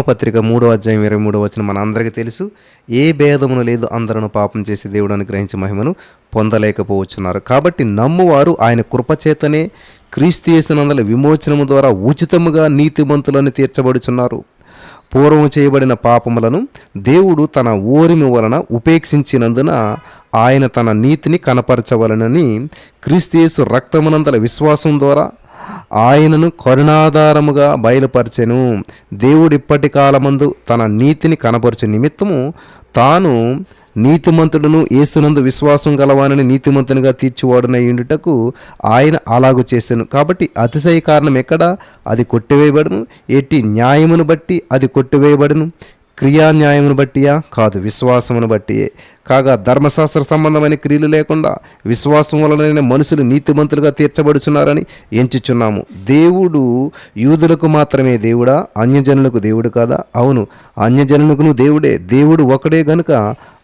పత్రిక 3:23 మన అందరికీ తెలుసు. ఏ భేదమును లేదు, అందరూ పాపం చేసి దేవుడు అనుగ్రహించి మహిమను పొందలేకపోవచ్చున్నారు. కాబట్టి నమ్మువారు ఆయన కృపచేతనే క్రీస్తు యేసునందల విమోచనము ద్వారా ఉచితముగా నీతిమంతులని తీర్చబడుచున్నారు. పూర్వము చేయబడిన పాపములను దేవుడు తన ఓరిమి వలన ఉపేక్షించినందున ఆయన తన నీతిని కనపరచవలనని క్రీస్తు యేసు రక్తమునందల విశ్వాసం ద్వారా ఆయనను కరుణాధారముగా బయలుపరచెను. దేవుడు ఇప్పటి కాలమందు తన నీతిని కనపరచు నిమిత్తము తాను నీతిమంతుడును యేసునందు విశ్వాసం గలవానని నీతిమంతునిగా తీర్చువాడునయుండుటకు ఆయన అలాగు చేశాను. కాబట్టి అతిశయ కారణం ఎక్కడ? అది కొట్టివేయబడును. ఎట్టి న్యాయమును బట్టి అది కొట్టివేయబడును. క్రియా న్యాయమును బట్టియా? కాదు, విశ్వాసమును బట్టియే. కాగా ధర్మశాస్త్ర సంబంధమైన క్రియలు లేకుండా విశ్వాసం వలన మనుషులు నీతిమంతులుగా తీర్చబడుచున్నారని ఎంచుచున్నాము. దేవుడు యూదులకు మాత్రమే దేవుడా? అన్యజనులకు దేవుడు కాదా? అవును, అన్యజనులకును దేవుడే. దేవుడు ఒకడే గనుక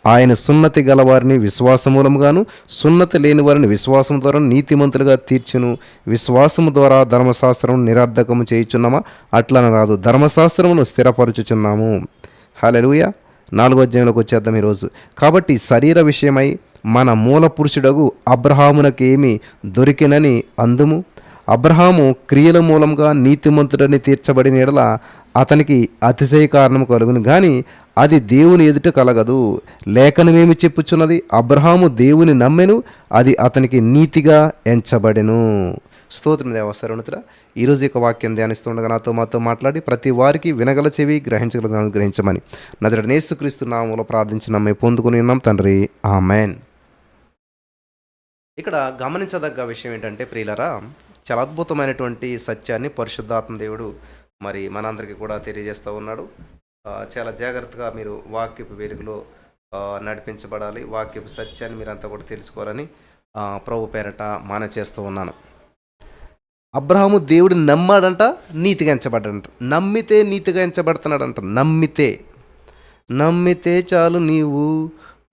ఆయన సున్నతి గలవారిని విశ్వాసమూలముగాను, సున్నతి లేని వారిని విశ్వాసం ద్వారా నీతిమంతులుగా తీర్చును. విశ్వాసము ద్వారా ధర్మశాస్త్రం నిరర్ధకము చేయుచున్నామా? అట్లని రాదు, ధర్మశాస్త్రమును స్థిరపరచుచున్నాము. హల్లెలూయా. 4వ అధ్యాయంలోకి వచ్చేద్దాం ఈరోజు. కాబట్టి శరీర విషయమై మన మూల పురుషుడగు అబ్రహామునకేమి దొరికినని అందుము. అబ్రహాము క్రియల మూలంగా నీతిమంతుడని తీర్చబడిన ఎడల అతనికి అతిశయ కారణము కలుగును, కానీ అది దేవుని ఎదుట కలగదు. లేఖనమేమి చెప్పుచున్నది? అబ్రహాము దేవుని నమ్మెను, అది అతనికి నీతిగా ఎంచబడెను. స్తోత్రం దేవా. సర్వోన్నతుడా, ఈరోజు యొక్క వాక్యం ధ్యానిస్తుండగా నాతో మాతో మాట్లాడి ప్రతి వారికి వినగల చెవి, గ్రహించగల అనుగ్రహించమని నజరేయుడైన యేసుక్రీస్తు నామములో ప్రార్థించి నమ్మి పొందుకుని ఉన్నాం తండ్రి, ఆమెన్. ఇక్కడ గమనించదగ్గ విషయం ఏంటంటే ప్రియులరా, చాలా అద్భుతమైనటువంటి సత్యాన్ని పరిశుద్ధాత్మ దేవుడు మరి మనందరికీ కూడా తెలియజేస్తూ ఉన్నాడు. చాలా జాగ్రత్తగా మీరు వాక్యపు వెలుగులో నడిపించబడాలి. వాక్యపు సత్యాన్ని మీరంతా కూడా తెలుసుకోవాలని ప్రభు పేరట మాన చేస్తూ ఉన్నాను. అబ్రహాము దేవుడిని నమ్మాడంట, నీతిగా ఎంచబడ్డాడంట. నమ్మితే నీతిగా ఎంచబడుతున్నాడంట. నమ్మితే చాలు నీవు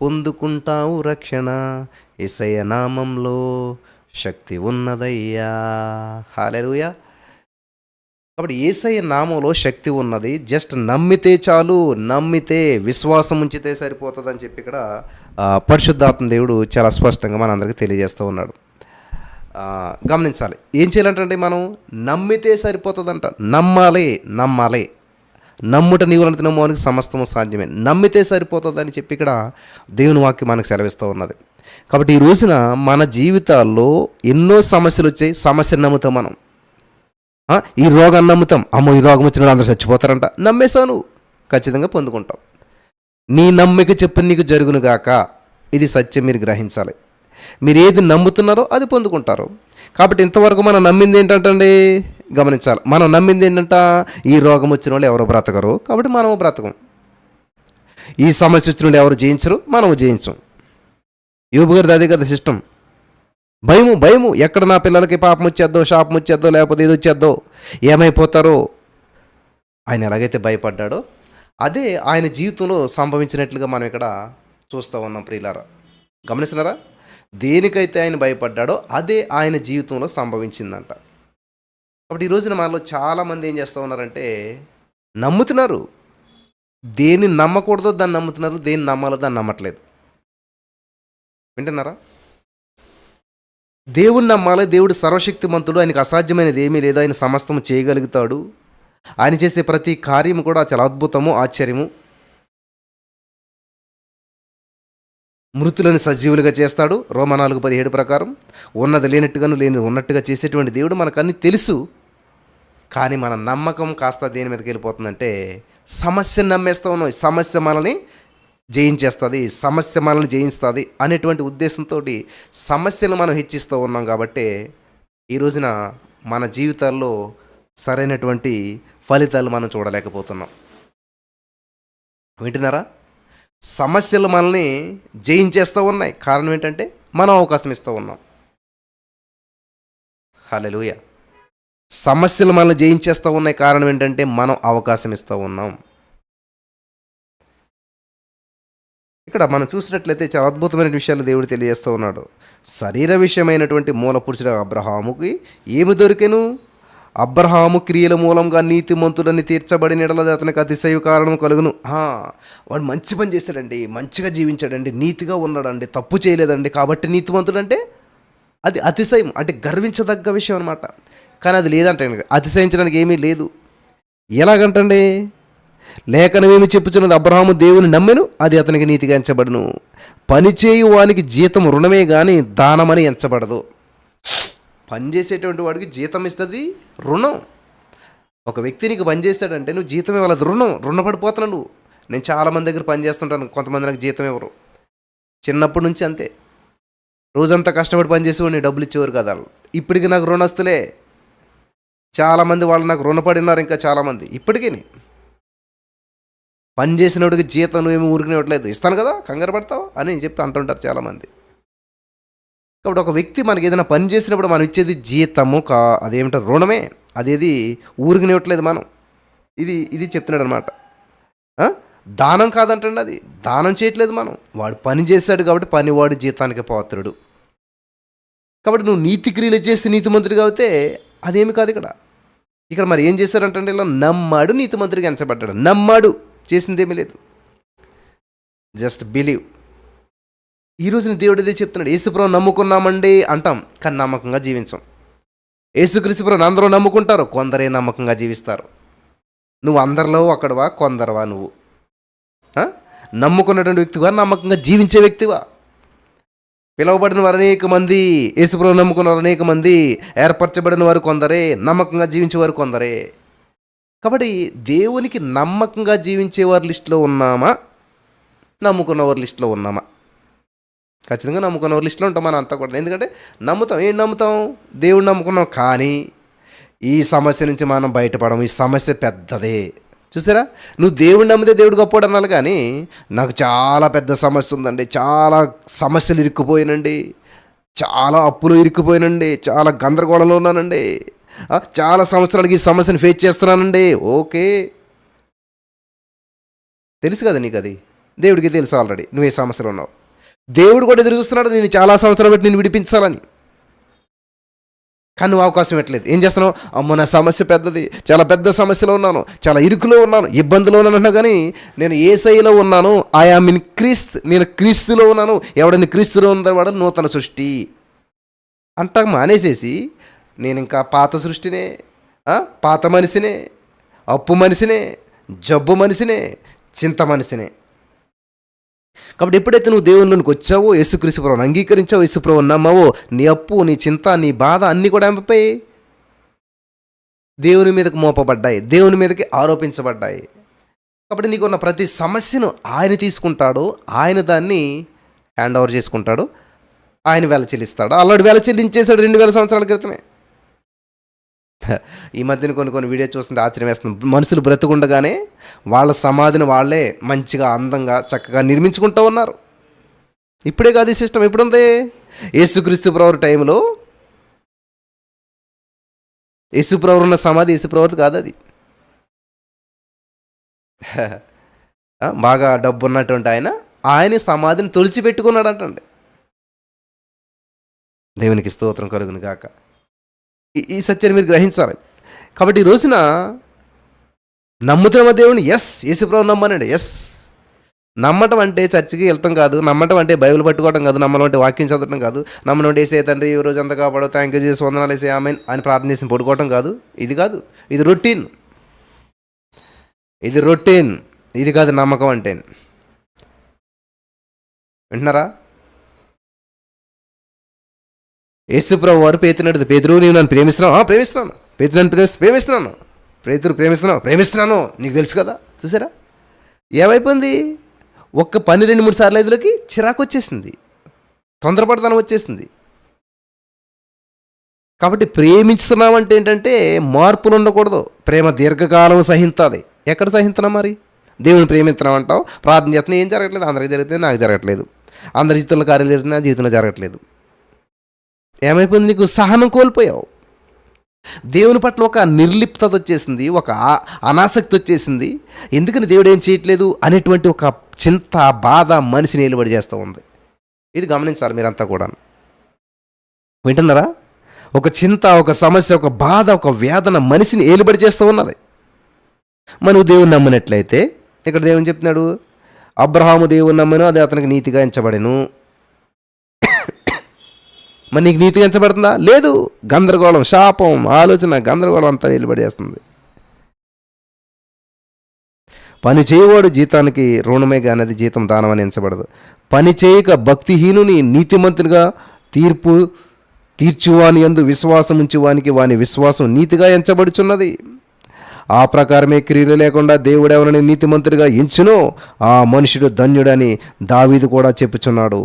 పొందుకుంటావు రక్షణ, యేసయ్య నామంలో శక్తి ఉన్నదయ్యా. హల్లెలూయా. కాబట్టి యేసయ్య నామంలో శక్తి ఉన్నది. జస్ట్ నమ్మితే చాలు, నమ్మితే విశ్వాసం ఉంచితే సరిపోతుందని చెప్పి ఇక్కడ పరిశుద్ధాత్మ దేవుడు చాలా స్పష్టంగా మనందరికీ తెలియజేస్తూ ఉన్నాడు. గమనించాలి. ఏం చేయాలంటే మనం నమ్మితే సరిపోతుందంట. నమ్మాలి. నమ్ముట నీవులంత నమ్మడానికి సమస్తము సాధ్యమే. నమ్మితే సరిపోతుందని చెప్పి ఇక్కడ దేవుని వాక్యం మనకు సెలవిస్తూ ఉన్నది. కాబట్టి ఈ రోజున మన జీవితాల్లో ఎన్నో సమస్యలు వచ్చాయి. సమస్యను నమ్ముతాం మనం. ఈ రోగాన్ని నమ్ముతాం. అమ్మో, ఈ రోగం వచ్చిన అందరూ చచ్చిపోతారంట. నమ్మేశావు నువ్వు, ఖచ్చితంగా పొందుకుంటావు. నీ నమ్మిక చెప్పిన నీకు జరుగునుగాక. ఇది సత్యం, మీరు గ్రహించాలి. మీరు ఏది నమ్ముతున్నారో అది పొందుకుంటారు. కాబట్టి ఇంతవరకు మనం నమ్మింది ఏంటంటే, గమనించాలి, మనం నమ్మింది ఏంటంట, ఈ రోగం వచ్చిన వాళ్ళు ఎవరు బ్రతకరు, కాబట్టి మనము బ్రతకం. ఈ సమస్య వచ్చిన వాళ్ళు ఎవరు జయించరు, మనము జయించం. యోబు గారిది అదే కదా సిస్టమ్. భయము. ఎక్కడ నా పిల్లలకి పాపం వచ్చేద్దో, శాపం వచ్చేద్దో, లేకపోతే ఇది వచ్చేద్దో, ఏమైపోతారో. ఆయన ఎలాగైతే భయపడ్డాడో అదే ఆయన జీవితంలో సంభవించినట్లుగా మనం ఇక్కడ చూస్తూ ఉన్నాం ప్రియులారా. గమనిస్తున్నారా? దేనికైతే ఆయన భయపడ్డాడో అదే ఆయన జీవితంలో సంభవించిందంట. కాబట్టి ఈ రోజున మనలో చాలామంది ఏం చేస్తూ ఉన్నారంటే, నమ్ముతున్నారు. దేన్ని నమ్మకూడదో దాన్ని నమ్ముతున్నారు, దేన్ని నమ్మాలో దాన్ని నమ్మట్లేదు. వింటున్నారా? దేవుని నమ్మాలి. దేవుడు సర్వశక్తిమంతుడు, ఆయనకు అసాధ్యమైనది ఏమీ లేదు. ఆయన సమస్తము చేయగలుగుతాడు. ఆయన చేసే ప్రతి కార్యము కూడా చాలా అద్భుతము, ఆశ్చర్యము. మృతులను సజీవులుగా చేస్తాడు, రోమా 4:17 ప్రకారం. ఉన్నది లేనట్టుగాను, లేనిది ఉన్నట్టుగా చేసేటువంటి దేవుడు మనకన్నీ తెలుసు. కానీ మన నమ్మకం కాస్త దేని మీదకి వెళ్ళిపోతుందంటే, సమస్యను నమ్మేస్తూ ఉన్నాం. సమస్య మనల్ని జయించేస్తుంది, సమస్య మనల్ని జయిస్తుంది అనేటువంటి ఉద్దేశంతో సమస్యలు మనం హెచ్చిస్తూ ఉన్నాం. కాబట్టి ఈ రోజున మన జీవితాల్లో సరైనటువంటి ఫలితాలు మనం చూడలేకపోతున్నాం. వింటున్నారా? సమస్యలు మనల్ని జయించేస్తూ ఉన్నాయి. కారణం ఏంటంటే మనం అవకాశం ఇస్తూ ఉన్నాం. హల్లెలూయా. సమస్యలు మనల్ని జయించేస్తూ ఉన్నాయి. కారణం ఏంటంటే మనం అవకాశం ఇస్తూ ఉన్నాం. ఇక్కడ మనం చూసినట్లయితే చాలా అద్భుతమైన విషయాలు దేవుడు తెలియజేస్తూ ఉన్నాడు. శరీర విషయమైనటువంటి మూల పురుషుడు అబ్రహాముకి ఏమి దొరికెను? అబ్రహాము క్రియల మూలంగా నీతిమంతుడని తీర్చబడిన యెడల అతనికి అతిశయ కారణం కలుగును. వాడు మంచి పని చేశాడండి, మంచిగా జీవించాడండి, నీతిగా ఉన్నాడండి, తప్పు చేయలేదండి, కాబట్టి నీతిమంతుడంటే అది అతిశయం, అంటే గర్వించదగ్గ విషయం అనమాట. కానీ అది లేదంటే అతిశయించడానికి ఏమీ లేదు. ఎలాగంటండి? లేఖనమేమి చెప్పుచున్నది? అబ్రహాము దేవుని నమ్మెను, అది అతనికి నీతిగా ఎంచబడును. పనిచేయు వానికి జీతం రుణమే కానీ దానమని ఎంచబడదు. పనిచేసేటువంటి వాడికి జీతం ఇస్తుంది రుణం. ఒక వ్యక్తి నీకు పని చేస్తాడంటే నువ్వు జీతం ఇవ్వాలి, రుణపడిపోతున్నావు నువ్వు. నేను చాలామంది దగ్గర పని చేస్తుంటాను, కొంతమంది నాకు జీతం ఇవ్వరు. చిన్నప్పటి నుంచి అంతే, రోజంతా కష్టపడి పని చేసేవాడిని, డబ్బులు ఇచ్చేవారు కదా. ఇప్పటికీ నాకు రుణస్తులే చాలామంది, వాళ్ళు నాకు రుణపడి ఉన్నారు. ఇంకా చాలామంది ఇప్పటికీ పని చేసినోడికి జీతం నువ్వేమి ఊరికి ఇవ్వట్లేదు, ఇస్తాను కదా కంగారు పడతావు అని చెప్పి అంటుంటారు చాలామంది. కాబట్టి ఒక వ్యక్తి మనకి ఏదైనా పని చేసినప్పుడు మనం ఇచ్చేది జీతము అదేమిటో రుణమే, అదేది ఊరికి ఇవ్వట్లేదు మనం. ఇది చెప్తున్నాడు అనమాట. దానం కాదంటండి, అది దానం చేయట్లేదు మనం. వాడు పని చేశాడు కాబట్టి పనివాడు జీతానికి పాత్రుడు. కాబట్టి నువ్వు నీతి క్రియలు చేసి నీతిమంతుడిగా అవుతే అదేమి కాదు. ఇక్కడ మరి ఏం చేశారంటే ఇలా నమ్మాడు, నీతిమంతుడిగా ఎంచబడ్డాడు. నమ్మాడు, చేసిందేమీ లేదు, జస్ట్ బిలీవ్. ఈ రోజున దేవుడు ఇదే చెప్తున్నాడు. యేసుప్రభువు నమ్ముకున్నామండి అంటాం, కానీ నమ్మకంగా జీవించాం. యేసుక్రీస్తు ప్రభువుని అందరూ నమ్ముకుంటారు, కొందరే నమ్మకంగా జీవిస్తారు. నువ్వు అందరిలో ఒకడువా, కొందరువా? నువ్వు నమ్ముకున్నటువంటి వ్యక్తివా, నమ్మకంగా జీవించే వ్యక్తివా? పిలువబడిన వారు అనేక మంది, యేసుప్రభువుని నమ్ముకున్న వారు అనేక మంది, ఏర్పరచబడిన వారు కొందరే, నమ్మకంగా జీవించేవారు కొందరే. కాబట్టి దేవునికి నమ్మకంగా జీవించేవారి లిస్టులో ఉన్నామా, నమ్ముకున్నవారి లిస్టులో ఉన్నామా? ఖచ్చితంగా నమ్ముకున్నవారి లిస్టులో ఉంటాం మనం అంతా కూడా. ఎందుకంటే నమ్ముతాం. ఏం నమ్ముతాం? దేవుడిని నమ్ముకున్నాం, కానీ ఈ సమస్య నుంచి మనం బయటపడము. ఈ సమస్య పెద్దదే. చూసారా, నువ్వు దేవుడిని నమ్మితే దేవుడు గొప్పవాడు అనాలి, కానీ నాకు చాలా పెద్ద సమస్య ఉందండి, చాలా సమస్యలు ఇరుక్కుపోయానండి, చాలా అప్పులు ఇరుక్కుపోయానండి, చాలా గందరగోళంలో ఉన్నానండి, చాలా సంవత్సరాలకి ఈ సమస్యను ఫేస్ చేస్తున్నానండి. ఓకే, తెలుసు కదా నీకు, అది దేవుడికి తెలుసు ఆల్రెడీ నువ్వు ఏ సమస్యలో ఉన్నావు. దేవుడు కూడా ఎదురు చూస్తున్నాడు నేను చాలా సంవత్సరాలు బట్టి నేను విడిపించాలని, కానీ నువ్వు అవకాశం ఇవ్వట్లేదు. ఏం చేస్తున్నావు? అమ్మో నా సమస్య పెద్దది, చాలా పెద్ద సమస్యలో ఉన్నాను, చాలా ఇరుకులో ఉన్నాను, ఇబ్బందిలో ఉన్నాను, కానీ నేను యేసయ్యలో ఉన్నాను. ఐ యామ్ ఇన్ క్రీస్తు, నేను క్రీస్తులో ఉన్నాను. ఎవడని క్రీస్తులో ఉన్నవాడు నూతన సృష్టి అంట మానేసేసి నేను ఇంకా పాత సృష్టినే, పాత మనిషినే, అప్పు మనిషినే, జబ్బు మనిషినే, చింత మనిషినే. కాబట్టి ఎప్పుడైతే నువ్వు దేవునిలోనికి వచ్చావో, యేసుక్రీస్తు ప్రభువుని అంగీకరించావో, యేసు ప్రభువుని నమ్మావో, నీ అప్పు, నీ చింత, నీ బాధ అన్నీ కూడా ఎంపిపోయి దేవుని మీదకి మోపబడ్డాయి, దేవుని మీదకి ఆరోపించబడ్డాయి. కాబట్టి నీకున్న ప్రతి సమస్యను ఆయన తీసుకుంటాడు, ఆయన దాన్ని హ్యాండ్ ఓవర్ చేసుకుంటాడు, ఆయన వెల చెల్లిస్తాడు. అలాంటి వెల చెల్లించేశాడు 2000 సంవత్సరాల క్రితమే. ఈ మధ్యన కొన్ని వీడియో చూస్తుంటే ఆశ్చర్యం వేస్తుంది. మనుషులు బ్రతుకుండగానే వాళ్ళ సమాధిని వాళ్ళే మంచిగా అందంగా చక్కగా నిర్మించుకుంటూ ఉన్నారు. ఇప్పుడే కాదు ఈ సిస్టమ్, ఎప్పుడుంది? యేసుక్రీస్తు ప్రభువు టైంలో యేసు ప్రభువు ఉన్న సమాధి యేసు ప్రభువు కాదు, అది బాగా డబ్బు ఉన్నటువంటి ఆయన సమాధిని తొలిచిపెట్టుకున్నాడు అంటండి. దేవునికి స్తోత్రం కలుగును గాక. ఈ సత్యాన్ని మీరు గ్రహించాలి. కాబట్టి ఈ రోజున నమ్ముతున్న దేవుని, యేసుప్రభువుని నమ్మనండి. నమ్మటం అంటే చర్చికి వెళ్తాం కాదు, నమ్మటం అంటే బైబిల్ పట్టుకోవడం కాదు, నమ్మడం అంటే వాక్యం చదవడం కాదు, నమ్మడం అంటే వేసే తండ్రి ఈ రోజు అంతా కాపాడు, థ్యాంక్ యూ చేసి వందనాలు వేసే ఆమెన్ అని ప్రార్థన చేసి పడుకోవటం కాదు. ఇది కాదు, ఇది రొటీన్, ఇది కాదు నమ్మకం అంటే. వింటున్నారా? యేసుప్రభువు వారు పేతురుని అడిగితే, పేతురు నీవు నన్ను ప్రేమిస్తున్నావు? ప్రేమిస్తున్నాను. పేతురు నన్ను ప్రేమిస్తున్నాను. పేతురు ప్రేమిస్తున్నాను నీకు తెలుసు కదా. చూసారా ఏమైపోయింది? ఒక్క పని 2-3 సార్లు ఐదులోకి చిరాకు వచ్చేసింది, తొందరపడతనం వచ్చేసింది. కాబట్టి ప్రేమిస్తున్నామంటే ఏంటంటే మార్పులు ఉండకూడదు. ప్రేమ దీర్ఘకాలం సహించాలి. ఎక్కడ సహించున్నాం? మరి దేవుని ప్రేమిస్తున్నాం అంటావు, ప్రార్థన చేస్తున్నా, ఏం జరగట్లేదు, అందరికి జరుగుతుంది, నాకు జరగట్లేదు, అందరి జీవితంలో కార్యాలు జరుగుతుంది, నా జీవితంలో జరగట్లేదు. ఏమైపోయింది? నీకు సహనం కోల్పోయావు. దేవుని పట్ల ఒక నిర్లిప్తత వచ్చేసింది, ఒక అనాసక్తి వచ్చేసింది. ఎందుకని దేవుడు ఏం చేయట్లేదు అనేటువంటి ఒక చింత, బాధ మనిషిని నిలబడి చేస్తూ ఉంది. ఇది గమనించాలి మీరంతా కూడా. వింటున్నారా? ఒక చింత, ఒక సమస్య, ఒక బాధ, ఒక వేదన మనిషిని ఏలుబడి చేస్తూ ఉన్నది. మనం దేవుని నమ్మినట్లయితే ఇక్కడ దేవుని చెప్తున్నాడు, అబ్రహాము దేవుని నమ్మను, అది అతనికి నీతిగా ఎంచబడెను. మరి నీకు నీతిగా ఎంచబడుతుందా? లేదు. గందరగోళం, శాపం, ఆలోచన, గందరగోళం అంతా వెలుబడి చేస్తుంది. పని చేయవాడు జీతానికి రుణమే కానీ అది జీతం దానమని ఎంచబడదు. పని చేయక భక్తిహీనుని నీతిమంతునిగా తీర్పు తీర్చువాని యందు విశ్వాసం ఉంచువానికి వాని విశ్వాసం నీతిగా ఎంచబడుచున్నది. ఆ ప్రకారమే క్రియలు లేకుండా దేవుడెవరిని నీతిమంతుడిగా ఎంచునో ఆ మనుషుడు ధన్యుడని దావీదు కూడా చెప్పుచున్నాడు.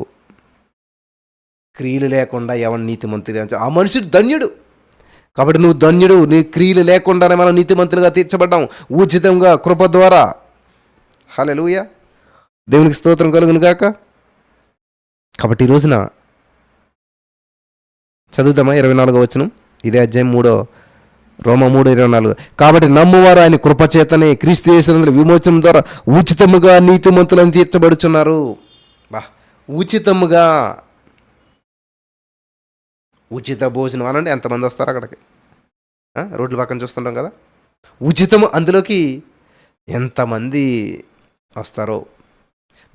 క్రియలు లేకుండా ఎవరిని నీతిమంతుడిగా ఎంచ, ఆ మనుషుడు ధన్యుడు. కాబట్టి నువ్వు ధన్యుడు. నీ క్రియలు లేకుండానే మనం నీతిమంతులుగా తీర్చబడ్డాం ఉచితంగా కృప ద్వారా. హల్లెలూయా, దేవునికి స్తోత్రం కలుగును గాక. కాబట్టి ఈ రోజున చదువుదామా 24వ వచనం, ఇదే అధ్యాయం 3 రోమా 3:24. కాబట్టి నమ్మువారు ఆయన కృపచేతనే క్రీస్తు యేసునందు విమోచనం ద్వారా ఉచితముగా నీతిమంతులను తీర్చబడుచున్నారు. బా, ఉచితముగా. ఉచిత భోజనం అనండి, ఎంతమంది వస్తారు అక్కడికి? రోడ్ల పక్కన చూస్తుంటాం కదా, ఉచితము. అందులోకి ఎంతమంది వస్తారో.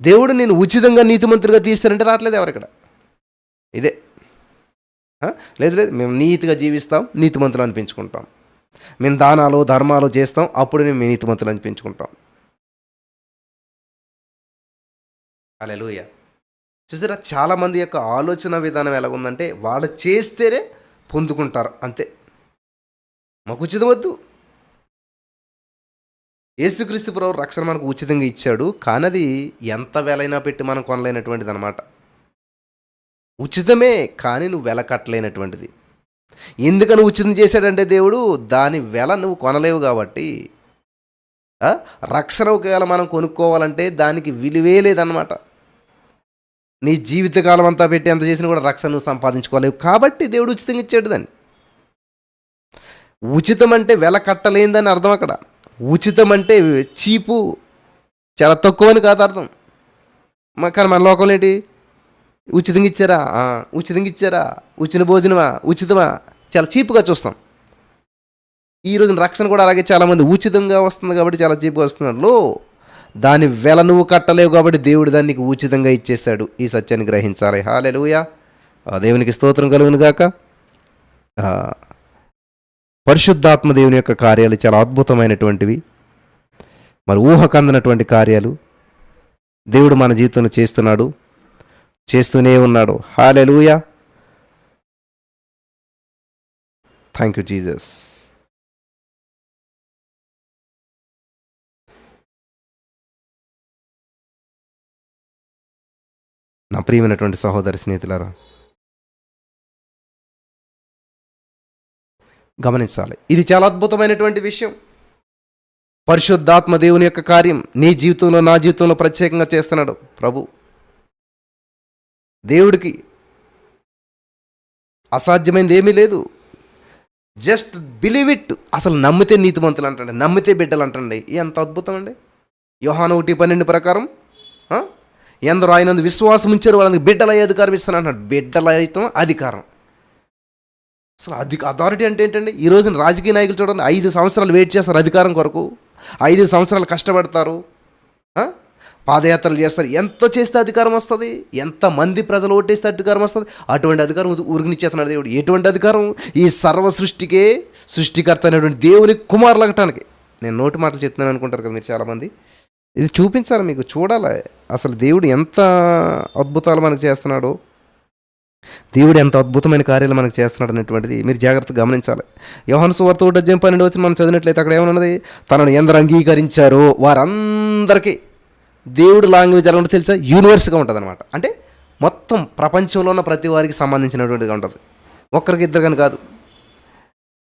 దేవుడు నేను ఉచితంగా నీతిమంతుడిగా తీస్తానంటే రావట్లేదు ఎవరు ఇక్కడ. ఇదే లేదు లేదు, మేము నీతిగా జీవిస్తాం, నీతిమంతులు అనిపించుకుంటాం. మేము దానాలు ధర్మాలు చేస్తాం, అప్పుడు మేము నీతిమంతులు అనిపించుకుంటాం. హల్లెలూయా. చూసారా, చాలామంది యొక్క ఆలోచన విధానం ఎలాగుందంటే వాళ్ళు చేస్తేనే పొందుకుంటారు అంతే. మాకు ఉచితం వద్దు. యేసుక్రీస్తు ప్రభువు రక్షణ మనకు ఉచితంగా ఇచ్చాడు, కానీ అది ఎంత వెలైనా పెట్టి మనం కొనలేనటువంటిది అనమాట. ఉచితమే, కానీ నువ్వు వెల కట్టలేనటువంటిది. ఎందుకని ఉచితం చేశాడంటే దేవుడు దాని వెల నువ్వు కొనలేవు కాబట్టి. రక్షణ ఒకవేళ మనం కొనుక్కోవాలంటే దానికి విలువే లేదన్నమాట. నీ జీవితకాలం అంతా పెట్టి ఎంత చేసినా కూడా రక్షణ నువ్వు సంపాదించుకోలేవు కాబట్టి దేవుడు ఉచితంగా ఇచ్చాడు దాన్ని. ఉచితం అంటే వెల కట్టలేనిదని అర్థం. అక్కడ ఉచితం అంటే చీపు, చాలా తక్కువ అని కాదు అర్థం. కానీ మన లోకంలో ఏంటి, ఉచితంగా ఇచ్చారా, ఉచితంగా ఇచ్చారా, ఉచిత భోజనమా, ఉచితమా, చాలా చీప్గా చూస్తాం. ఈరోజు రక్షణ కూడా అలాగే చాలామంది ఉచితంగా వస్తుంది కాబట్టి చాలా చీప్గా వస్తున్నాడు. దాని వెల నువ్వు కట్టలేవు కాబట్టి దేవుడు దాన్ని నీకు ఉచితంగా ఇచ్చేశాడు. ఈ సత్యాన్ని గ్రహించాలి. హల్లెలూయా, దేవునికి స్తోత్రం కలుగును గాక. పరిశుద్ధాత్మ దేవుని యొక్క కార్యాలు చాలా అద్భుతమైనటువంటివి, మరి ఊహకందనటువంటి కార్యాలు దేవుడు మన జీవితంలో చేస్తున్నాడు, చేస్తూనే ఉన్నాడు. హల్లెలూయా, థ్యాంక్ యూ జీసస్. నా ప్రియమైనటువంటి సహోదరి స్నేహితులారా, గమనించాలి, ఇది చాలా అద్భుతమైనటువంటి విషయం. పరిశుద్ధాత్మ దేవుని యొక్క కార్యం నీ జీవితంలో నా జీవితంలో ప్రత్యేకంగా చేస్తున్నాడు ప్రభు. దేవుడికి అసాధ్యమైనది ఏమీ లేదు. Just believe it. అసలు నమ్మితే నీతిమంతులు అంటండి, నమ్మితే బిడ్డలు అంటండి. ఎంత అద్భుతం అండి. యోహాను 1:12 ప్రకారం ఎందరో ఆయన విశ్వాసం ఉంచారు వాళ్ళకి బిడ్డలయ్యే అధికారం ఇస్తాను అంటున్నాడు. బిడ్డలయ్యటం అధికారం. అసలు అథారిటీ అంటే ఏంటండి? ఈ రోజున రాజకీయ నాయకులు చూడండి, 5 సంవత్సరాలు వెయిట్ చేస్తారు అధికారం కొరకు, 5 సంవత్సరాలు కష్టపడతారు, పాదయాత్రలు చేస్తారు. ఎంతో చేస్తే అధికారం వస్తుంది, ఎంతమంది ప్రజలు ఓటేస్తే అధికారం వస్తుంది. అటువంటి అధికారం ఉరిగినిచ్చేస్తున్నాడు దేవుడు. ఎటువంటి అధికారం? ఈ సర్వ సృష్టికే సృష్టికర్త అనేటువంటి దేవుని కుమారులు అగటానికి. నేను నోటి మాటలు చెప్తున్నాను అనుకుంటారు కదా మీరు చాలామంది. ఇది చూపించాలి మీకు, చూడాలి అసలు దేవుడు ఎంత అద్భుతాలు మనకు చేస్తున్నాడో, దేవుడు ఎంత అద్భుతమైన కార్యాలు మనకు చేస్తున్నాడు అనేటువంటిది మీరు జాగ్రత్తగా గమనించాలి. యోహాను సువార్త 1:12 మనం చదివినట్లయితే అక్కడ ఏమన్నది? తనను ఎందరు అంగీకరించారో వారందరికీ. దేవుడు లాంగ్వేజ్ ఎలా ఉంటుందో తెలుసా? యూనివర్స్గా ఉంటుంది అనమాట. అంటే మొత్తం ప్రపంచంలో ఉన్న ప్రతి వారికి సంబంధించినటువంటిదిగా ఉంటుంది, ఒక్కరికి ఇద్దరు కానీ కాదు.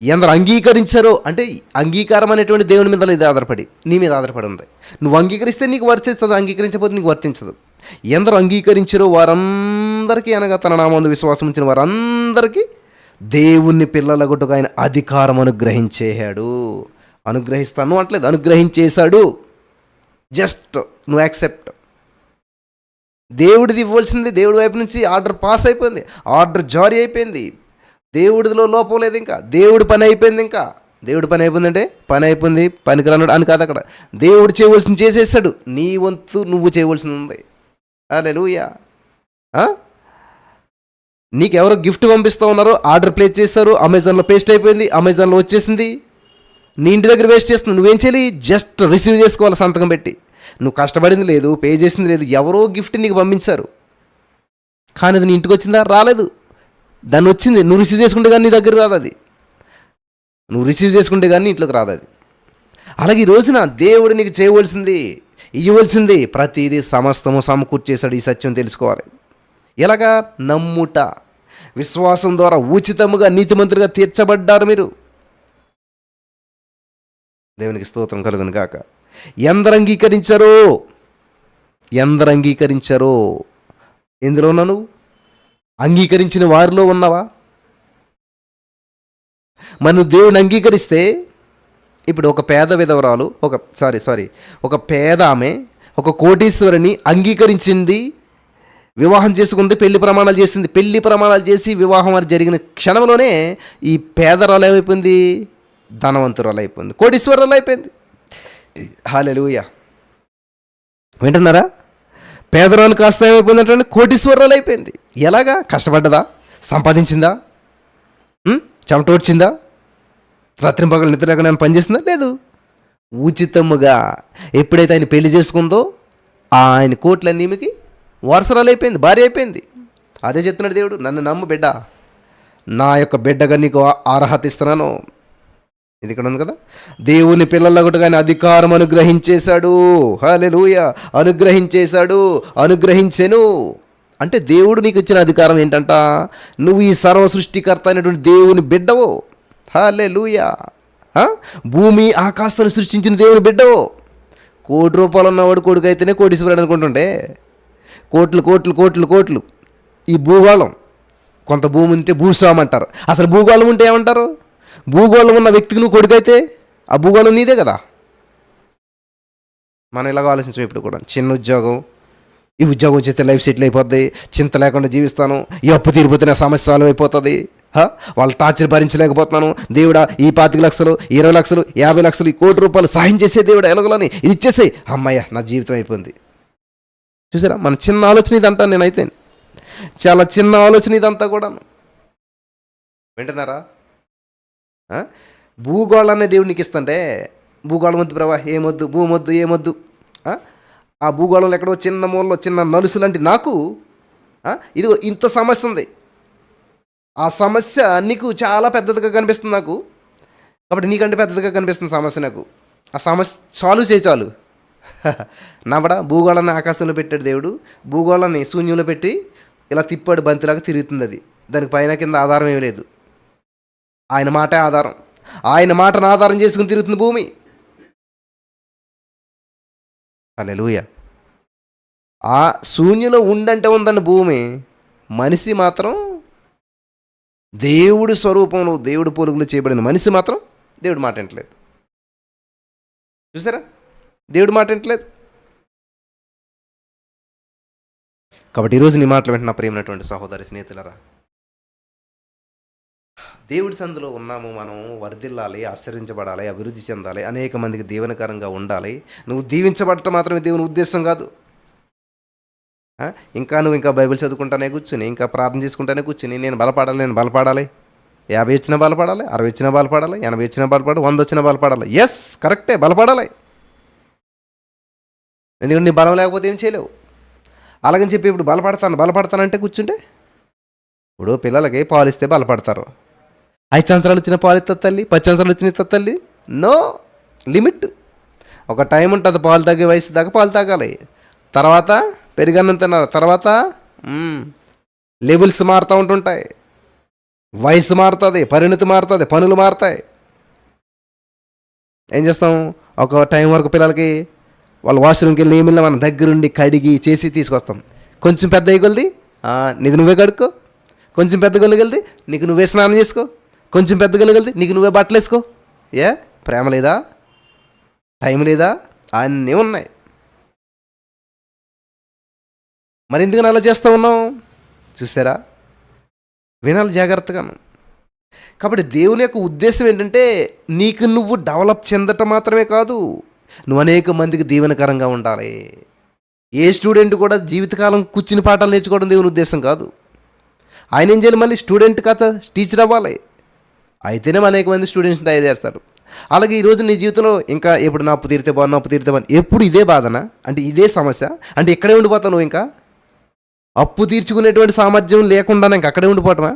ఎందరు అంగీకరించారో అంటే అంగీకారం అనేటువంటి దేవుని మీద ఇది ఆధారపడి, నీ మీద ఆధారపడి ఉంది. నువ్వు అంగీకరిస్తే నీకు వర్తిస్తుంది, అంగీకరించకపోతే నీకు వర్తించదు. ఎందరు అంగీకరించారో వారందరికీ, అనగా తన నామందు విశ్వాసం ఉంచిన వారందరికీ దేవుని పిల్లలగుటకు ఆయన అధికారం అనుగ్రహించేశాడు. అనుగ్రహిస్తాను అంటలేదు, అనుగ్రహించేశాడు. జస్ట్ నువ్వు యాక్సెప్ట్. దేవుడిది ఇవ్వాల్సింది దేవుడి వైపు నుంచి ఆర్డర్ పాస్ అయిపోయింది, ఆర్డర్ జారీ అయిపోయింది. దేవుడిలో లోపం లేదు, ఇంకా దేవుడి పని అయిపోయింది. ఇంకా దేవుడి పని అయిపోయిందంటే పని అయిపోయింది, పనికిరానుడు అని కాదు అక్కడ. దేవుడు చేయవలసింది చేసేసాడు, నీ వంతు నువ్వు చేయవలసింది ఉంది. హల్లెలూయా. నీకు ఎవరో గిఫ్ట్ పంపిస్తూ ఉన్నారో, ఆర్డర్ ప్లేస్ చేస్తారు, అమెజాన్లో పేస్ట్ అయిపోయింది, అమెజాన్లో వచ్చేసింది, నీ ఇంటి దగ్గర వేస్ట్ చేస్తుంది. నువ్వేం చేయాలి? జస్ట్ రిసీవ్ చేసుకోవాలి సంతకం పెట్టి. నువ్వు కష్టపడింది లేదు, పే చేసింది లేదు, ఎవరో గిఫ్ట్ నీకు పంపించారు, కానీ అది నీ ఇంటికి వచ్చిందా? రాలేదు. దాన్ని వచ్చింది, నువ్వు రిసీవ్ చేసుకుంటే కానీ నీ దగ్గర రాదు అది. నువ్వు రిసీవ్ చేసుకుంటే కానీ ఇంట్లోకి రాదు అది. అలాగే ఈ రోజున దేవుడు నీకు చేయవలసింది, ఇవ్వవలసింది ప్రతిదీ సమస్తము సమకూర్చేశాడు. ఈ సత్యం తెలుసుకోవాలి. ఎలాగా? నమ్ముట, విశ్వాసం ద్వారా ఉచితముగా నీతిమంతులుగా తీర్చబడ్డారు మీరు. దేవునికి స్తోత్రం కలుగును గాక. ఎందరు అంగీకరించారో, ఎందరు అంగీకరించారో. ఎందులో ఉన్నావు? అంగీకరించిన వారిలో ఉన్నావా? మనం దేవుని అంగీకరిస్తే, ఇప్పుడు ఒక పేద విధవరాలు, ఒక పేద ఆమె ఒక కోటీశ్వరుని అంగీకరించింది, వివాహం చేసుకుంది, పెళ్లి ప్రమాణాలు చేసింది. పెళ్లి ప్రమాణాలు చేసి వివాహం అని జరిగిన క్షణంలోనే ఈ పేదరాలు ఏమైపోయింది? ధనవంతురాలు అయిపోయింది, కోటీశ్వరాలు అయిపోయింది. హల్లెలూయా. వింటున్నారా? పేదరాలు కాస్త ఏమైపోయిందంటే కోటీశ్వరాలు అయిపోయింది. ఎలాగా? కష్టపడ్డదా? సంపాదించిందా? చెమటోడ్చిందా? రాత్రింపగలు నిద్ర లేకుండా పనిచేసిందా? లేదు. ఉచితముగా ఎప్పుడైతే ఆయన పెళ్లి చేసుకుందో ఆయన కోట్లన్నీమికి వారసరాలు అయిపోయింది, భార్య అయిపోయింది. అదే చెప్తున్నాడు దేవుడు, నన్ను నమ్ము బిడ్డ, నా యొక్క బిడ్డగా నీకు అర్హత ఇస్తున్నాను. ఇది ఇక్కడ ఉంది కదా, దేవుని పిల్లలకు కానీ అధికారం అనుగ్రహించేశాడు. హల్లెలూయా. అనుగ్రహించేశాడు, అనుగ్రహించెను. అంటే దేవుడు నీకు ఇచ్చిన అధికారం ఏంటంట? నువ్వు ఈ సర్వ సృష్టికర్త అయినటువంటి దేవుని బిడ్డవు. హల్లెలూయా. భూమి ఆకాశాన్ని సృష్టించిన దేవుని బిడ్డవు. ₹1,00,00,000 ఉన్నవాడు కొడుకు అయితేనే కోటీశ్వరుడు అనుకుంటుంటే, కోట్లు కోట్లు కోట్లు కోట్లు. ఈ భూగోళం, కొంత భూమి ఉంటే భూస్వామి అంటారు. అసలు భూగోళం ఉంటే ఏమంటారు? భూగోళం ఉన్న వ్యక్తికి నువ్వు కొడుకైతే ఆ భూగోళం నీదే కదా. మనం ఇలాగ ఆలోచించాం ఇప్పుడు కూడా. చిన్న ఉద్యోగం, ఈ ఉద్యోగం చేస్తే లైఫ్ సెటిల్ అయిపోద్ది, చింత లేకుండా జీవిస్తాను, ఈ అప్పు తీరిపోతే నా సమస్య సాల్వ్ అయిపోతుంది, వాళ్ళ టార్చర్ భరించలేకపోతున్నాను, దేవుడా ఈ 25 లక్షలు, 20 లక్షలు, 50 లక్షలు, ₹1,00,00,000 సాయం చేసే దేవుడా ఎలాగోలని ఇది ఇచ్చేసే, అమ్మయ్య నా జీవితం అయిపోయింది. చూసారా? మన చిన్న ఆలోచన ఇదంతా. నేనైతే చాలా చిన్న ఆలోచన ఇదంతా కూడా. వింటున్నారా? భూగోళాన్ని దేవుడు నీకు ఇస్తుంటే, భూగోళం వద్దు ప్రభా, ఏమొద్దు, భూమొద్దు, ఏమొద్దు. ఆ భూగోళంలో ఎక్కడో చిన్న మూలలో చిన్న నలుసు లాంటి నాకు ఇదిగో ఇంత సమస్య ఉంది. ఆ సమస్య నీకు చాలా పెద్దదిగా కనిపిస్తుంది నాకు, కాబట్టి నీకంటే పెద్దదిగా కనిపిస్తుంది సమస్య నాకు. ఆ సమస్య చాలు చేయి చాలు. నవ్వడా? భూగోళాన్ని ఆకాశంలో పెట్టాడు దేవుడు, భూగోళాన్ని శూన్యంలో పెట్టి ఇలా తిప్పాడు, బంతిలాగా తిరుగుతుంది అది. దానికి పైన కింద ఆధారం ఏమీ లేదు, ఆయన మాటే ఆధారం. ఆయన మాటను ఆధారం చేసుకుని తిరుగుతుంది భూమి. హల్లెలూయా. ఆ శూన్యంలో ఉండంటే ఉందండి భూమి. మనిషి మాత్రం దేవుడి స్వరూపంలో, దేవుడి పోలుగులు చేయబడిన మనిషి మాత్రం దేవుడి మాట వింటలేదు. చూసారా? దేవుడి మాట వింటలేదు. కాబట్టి ఈరోజు నీ మాటలు వింటున్న ప్రియమైనటువంటి సహోదరి స్నేహితులరా, దేవుడి సందులో ఉన్నాము, మనం వర్ధిల్లాలి, ఆశ్చర్యించబడాలి, అభివృద్ధి చెందాలి, అనేక మందికి దీవెనకరంగా ఉండాలి. నువ్వు దీవించబడటం మాత్రమే దేవుని ఉద్దేశం కాదు. నువ్వు ఇంకా బైబిల్ చదువుకుంటానే కూర్చుని, ఇంకా ప్రార్థన చేసుకుంటానే కూర్చుని, నేను బలపడాలి 50 వచ్చినా బలపడాలి, 60 వచ్చినా బలపడాలి, 80 వచ్చినా బలపడాలి, 100 వచ్చినా బలపడాలి. ఎస్, కరెక్టే, బలపడాలి. ఎందుకంటే నీ బలం లేకపోతే ఏం చేయలేవు. అలాగని చెప్పి ఇప్పుడు బలపడతానంటే కూర్చుంటే, ఇప్పుడు పిల్లలకి పాలు ఇస్తే బలపడతారు. 5 సంవత్సరాలు వచ్చిన పాలు ఇస్తుంది తల్లి, 10 సంవత్సరాలు వచ్చిన ఇస్తుంది తల్లి. No limit. ఒక టైం ఉంటుంది, పాలు తాగే వయసు దాకా పాలు తాగాలి. తర్వాత పెరిగన్నం తిన్నారు, తర్వాత లెవెల్స్ మారుతూ ఉంటుంటాయి, వయసు మారుతుంది, పరిణతి మారుతుంది, పనులు మారుతాయి. ఏం చేస్తాం? ఒక టైం వరకు పిల్లలకి వాళ్ళు వాష్రూమ్కి వెళ్ళి ఏమిళ్ళ మనం దగ్గరుండి కడిగి చేసి తీసుకొస్తాం. కొంచెం పెద్ద కొలిది నీకు నువ్వే కడుక్కో, కొంచెం పెద్ద గొలిగలిది నీకు నువ్వే స్నానం చేసుకో, కొంచెం పెద్ద గొలిగలిది నీకు నువ్వే బట్టలు వేసుకో. ప్రేమ లేదా? టైం లేదా? అన్నీ ఉన్నాయి. మరి ఎందుకని అలా చేస్తూ ఉన్నాం? చూసారా? వినాలి జాగ్రత్తగాను. కాబట్టి దేవుని యొక్క ఉద్దేశం ఏంటంటే నీకు నువ్వు డెవలప్ చెందటం మాత్రమే కాదు, నువ్వు అనేక మందికి దీవెనకరంగా ఉండాలి. ఏ స్టూడెంట్ కూడా జీవితకాలం కూర్చుని పాఠాలు నేర్చుకోవడం దేవుని ఉద్దేశం కాదు. ఆయన ఏం చేయాలి, మళ్ళీ స్టూడెంట్ కథ టీచర్ అవ్వాలి. అయితేనే అనేక మంది స్టూడెంట్స్ని తయారు చేస్తాడు. అలాగే ఈరోజు నీ జీవితంలో ఇంకా ఎప్పుడు నా అప్పు తీరితే బాగున్నా, అప్పు తీరితే బాగున్నా, ఎప్పుడు ఇదే బాధన అంటే ఇదే సమస్య అంటే ఇక్కడే ఉండిపోతావు నువ్వు. ఇంకా అప్పు తీర్చుకునేటువంటి సామర్థ్యం లేకుండా ఇంకా అక్కడే ఉండిపోవటమా?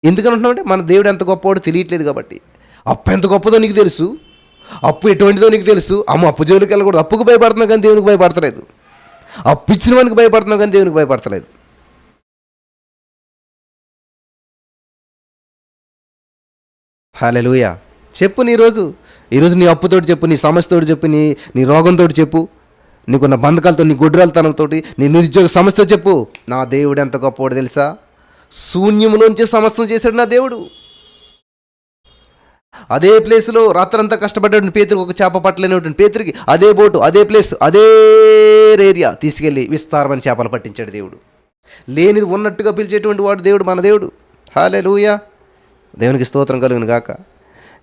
ఎందుకంటున్నావు అంటే మన దేవుడు ఎంత గొప్పవాడో తెలియట్లేదు కాబట్టి. అప్పు ఎంత గొప్పదో నీకు తెలుసు, అప్పు ఎటువంటిదో నీకు తెలుసు. అప్పు జోలికి వెళ్ళకూడదు. అప్పుకు భయపడుతున్నావు కానీ దేవునికి భయపడతలేదు. అప్పు ఇచ్చిన వానికి భయపడుతున్నావు కానీ దేవునికి భయపడతలేదు. హల్లెలూయా. చెప్పు ఈరోజు నీ అప్పుతోటి చెప్పు, నీ సమస్యతోటి చెప్పు, నీ రోగంతో చెప్పు, నీకున్న బంధకాలతో, నీ గుడ్రాలతనంతో, నీ నిరుద్యోగ సమస్యతో చెప్పు. నా దేవుడు ఎంత గొప్పవాడు తెలుసా? శూన్యంలోంచి సమస్తం చేశాడు నా దేవుడు. అదే ప్లేస్లో రాత్రంతా కష్టపడ్డాడు పేతురికి, ఒక చేప పట్టలేనటువంటి పేతురికి అదే బోటు, అదే ప్లేస్, అదే ఏరియా తీసుకెళ్ళి విస్తారమైన చేపలు పట్టించాడు దేవుడు. లేనిది ఉన్నట్టుగా పిలిచేటువంటి వాడు దేవుడు, మన దేవుడు. హల్లెలూయా. దేవునికి స్తోత్రం కలుగును గాక.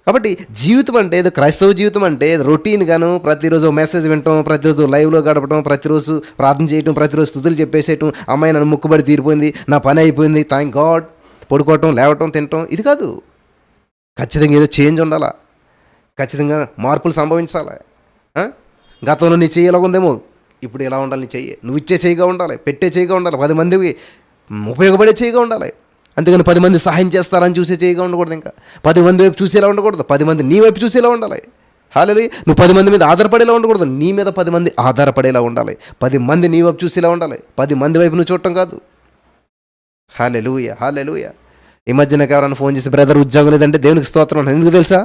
కాబట్టి జీవితం అంటే ఏదో క్రైస్తవ జీవితం అంటే రొటీన్ గాను ప్రతిరోజు మెసేజ్ వినటం, ప్రతిరోజు లైవ్లో గడపడం, ప్రతిరోజు ప్రార్థన చేయటం, ప్రతిరోజు స్తుతులు చెప్పేసేయటం, అమ్మాయి నన్ను ముక్కుబడి తీరిపోయింది, నా పని అయిపోయింది, థ్యాంక్ గాడ్, పడుకోవటం, లేవటం, తినటం, ఇది కాదు. ఖచ్చితంగా ఏదో చేంజ్ ఉండాలా, ఖచ్చితంగా మార్పులు సంభవించాలి. గతంలో నీ చెయ్యి ఎలా ఉందేమో ఇప్పుడు ఎలా ఉండాలి, నీ చెయ్యి నువ్వు ఇచ్చే చేయిగా ఉండాలి, పెట్టే చేయిగా ఉండాలి, 10 మందికి ఉపయోగపడే చేయిగా ఉండాలి. అంతేగాని 10 మంది సహాయం చేస్తారని చూసే చేయిగా ఉండకూడదు. ఇంకా 10 మంది వైపు చూసేలా ఉండకూడదు, 10 మంది నీ వైపు చూసేలా ఉండాలి. హల్లెలూయా. నువ్వు 10 మంది మీద ఆధారపడేలా ఉండకూడదు, నీ మీద 10 మంది ఆధారపడేలా ఉండాలి. 10 మంది నీ వైపు చూసేలా ఉండాలి, 10 మంది వైపు నువ్వు చూడటం కాదు. హల్లెలూయా, హల్లెలూయా. ఈ మధ్య నాకు ఎవరైనా ఫోన్ చేసి బ్రదర్ ఉద్యోగం లేదంటే దేవునికి స్తోత్రం అంటే, ఎందుకు తెలుసా?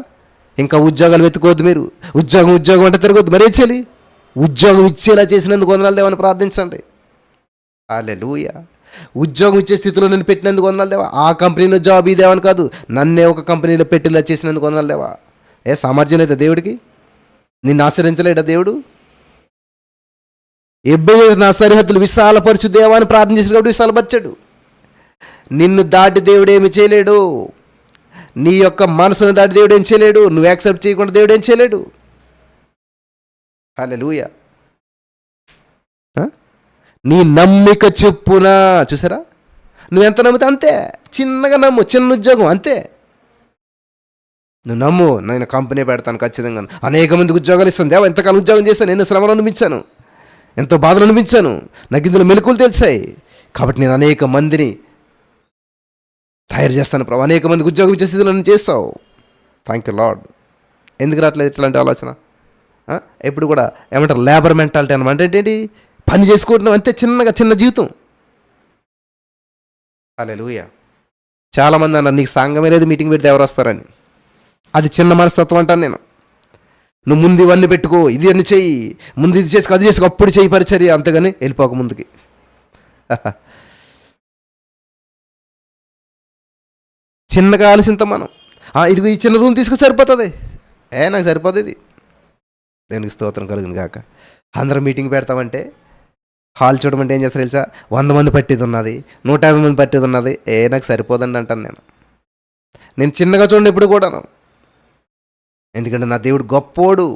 ఇంకా ఉద్యోగాలు వెతుకోవద్దు మీరు. ఉద్యోగం అంటే తిరగొద్దు. మరీ చేయాలి, ఉద్యోగం ఇచ్చేలా చేసినందుకు వందనాలు దేవని ప్రార్థించండి. హల్లెలూయా. ఉద్యోగం ఇచ్చే స్థితిలో నేను పెట్టినందుకు వందనాలు దేవా. ఆ కంపెనీలో జాబ్ ఇదేవని కాదు, నన్నే ఒక కంపెనీలో పెట్టేలా చేసినందుకు వందనాలు దేవా. సామర్థ్యం లేదా దేవుడికి? నిన్ను ఆశ్రయించలేడా దేవుడు? ఎబ్బేసి నా సరిహద్దులు విశాలపరచు దేవా అని ప్రార్థన చేసిన కాబట్టి విశాలపరిచాడు. నిన్ను దాటి దేవుడు ఏమి చేయలేడు. నీ యొక్క మనసును దాటి దేవుడు ఏం చేయలేడు. నువ్వు యాక్సెప్ట్ చేయకుండా దేవుడు ఏం చేయలేడు. హల్లెలూయా. నీ నమ్మిక చెప్పునా. చూసారా, నువ్వు ఎంత నమ్మితే అంతే. చిన్నగా నమ్ము, చిన్న ఉద్యోగం అంతే. నువ్వు నమ్ము, నేను కంపెనీ పెడతాను ఖచ్చితంగా, అనేక మందికి ఉద్యోగాలు ఇస్తాను దేవా. ఎంతకాలం ఉద్యోగం చేశాను, ఎన్నో శ్రమలు అనిపించాను, ఎంతో బాధలు అనిపించాను, నాకు ఇందులో మెలకువలు తెలిసాయి. కాబట్టి నేను అనేక మందిని తయారు చేస్తాను ప్రభు, అనేక మందికి ఉద్యోగం ఇచ్చే స్థితిలో నన్ను చేస్తావు. Thank you lord. ఎందుకు రావట్లేదు ఇట్లాంటి ఆలోచన? ఎప్పుడు కూడా ఏమంటారు, లేబర్ మెంటాలిటీ అనమాట. ఏంటి, పని చేసుకుంటున్నాం అంతే, చిన్న జీవితం. హల్లెలూయా. చాలామంది అన్నారు నీకు సంఘమే లేదు, మీటింగ్ పెడితే ఎవరు వస్తారని. అది చిన్న మనస్తత్వం అంటాను నేను. నువ్వు ముందు ఇవన్నీ పెట్టుకో, ఇది అన్ని చెయ్యి, ముందు ఇది చేసుకో, అది చేసుకో, అప్పుడు చెయ్యి పరిచర్య, అంతేగాని వెళ్ళిపోక ముందుకి. చిన్నగా ఆలోచింత మనం. ఇది ఈ చిన్న రూమ్ తీసుకు సరిపోతుంది. నాకు సరిపోతుంది ఇది. దేవునికి స్తోత్రం కలుగును గాక. అందరం మీటింగ్ పెడతామంటే, హాల్ చూడమంటే ఏం చేస్తారు తెలుసా? 100 మంది పట్టేది ఉన్నది, 150 మంది పట్టేది ఉన్నది. నాకు సరిపోదండి అంటాను నేను చిన్నగా చూడండి ఎప్పుడు కూడాను. ఎందుకంటే నా దేవుడు గొప్పోడు,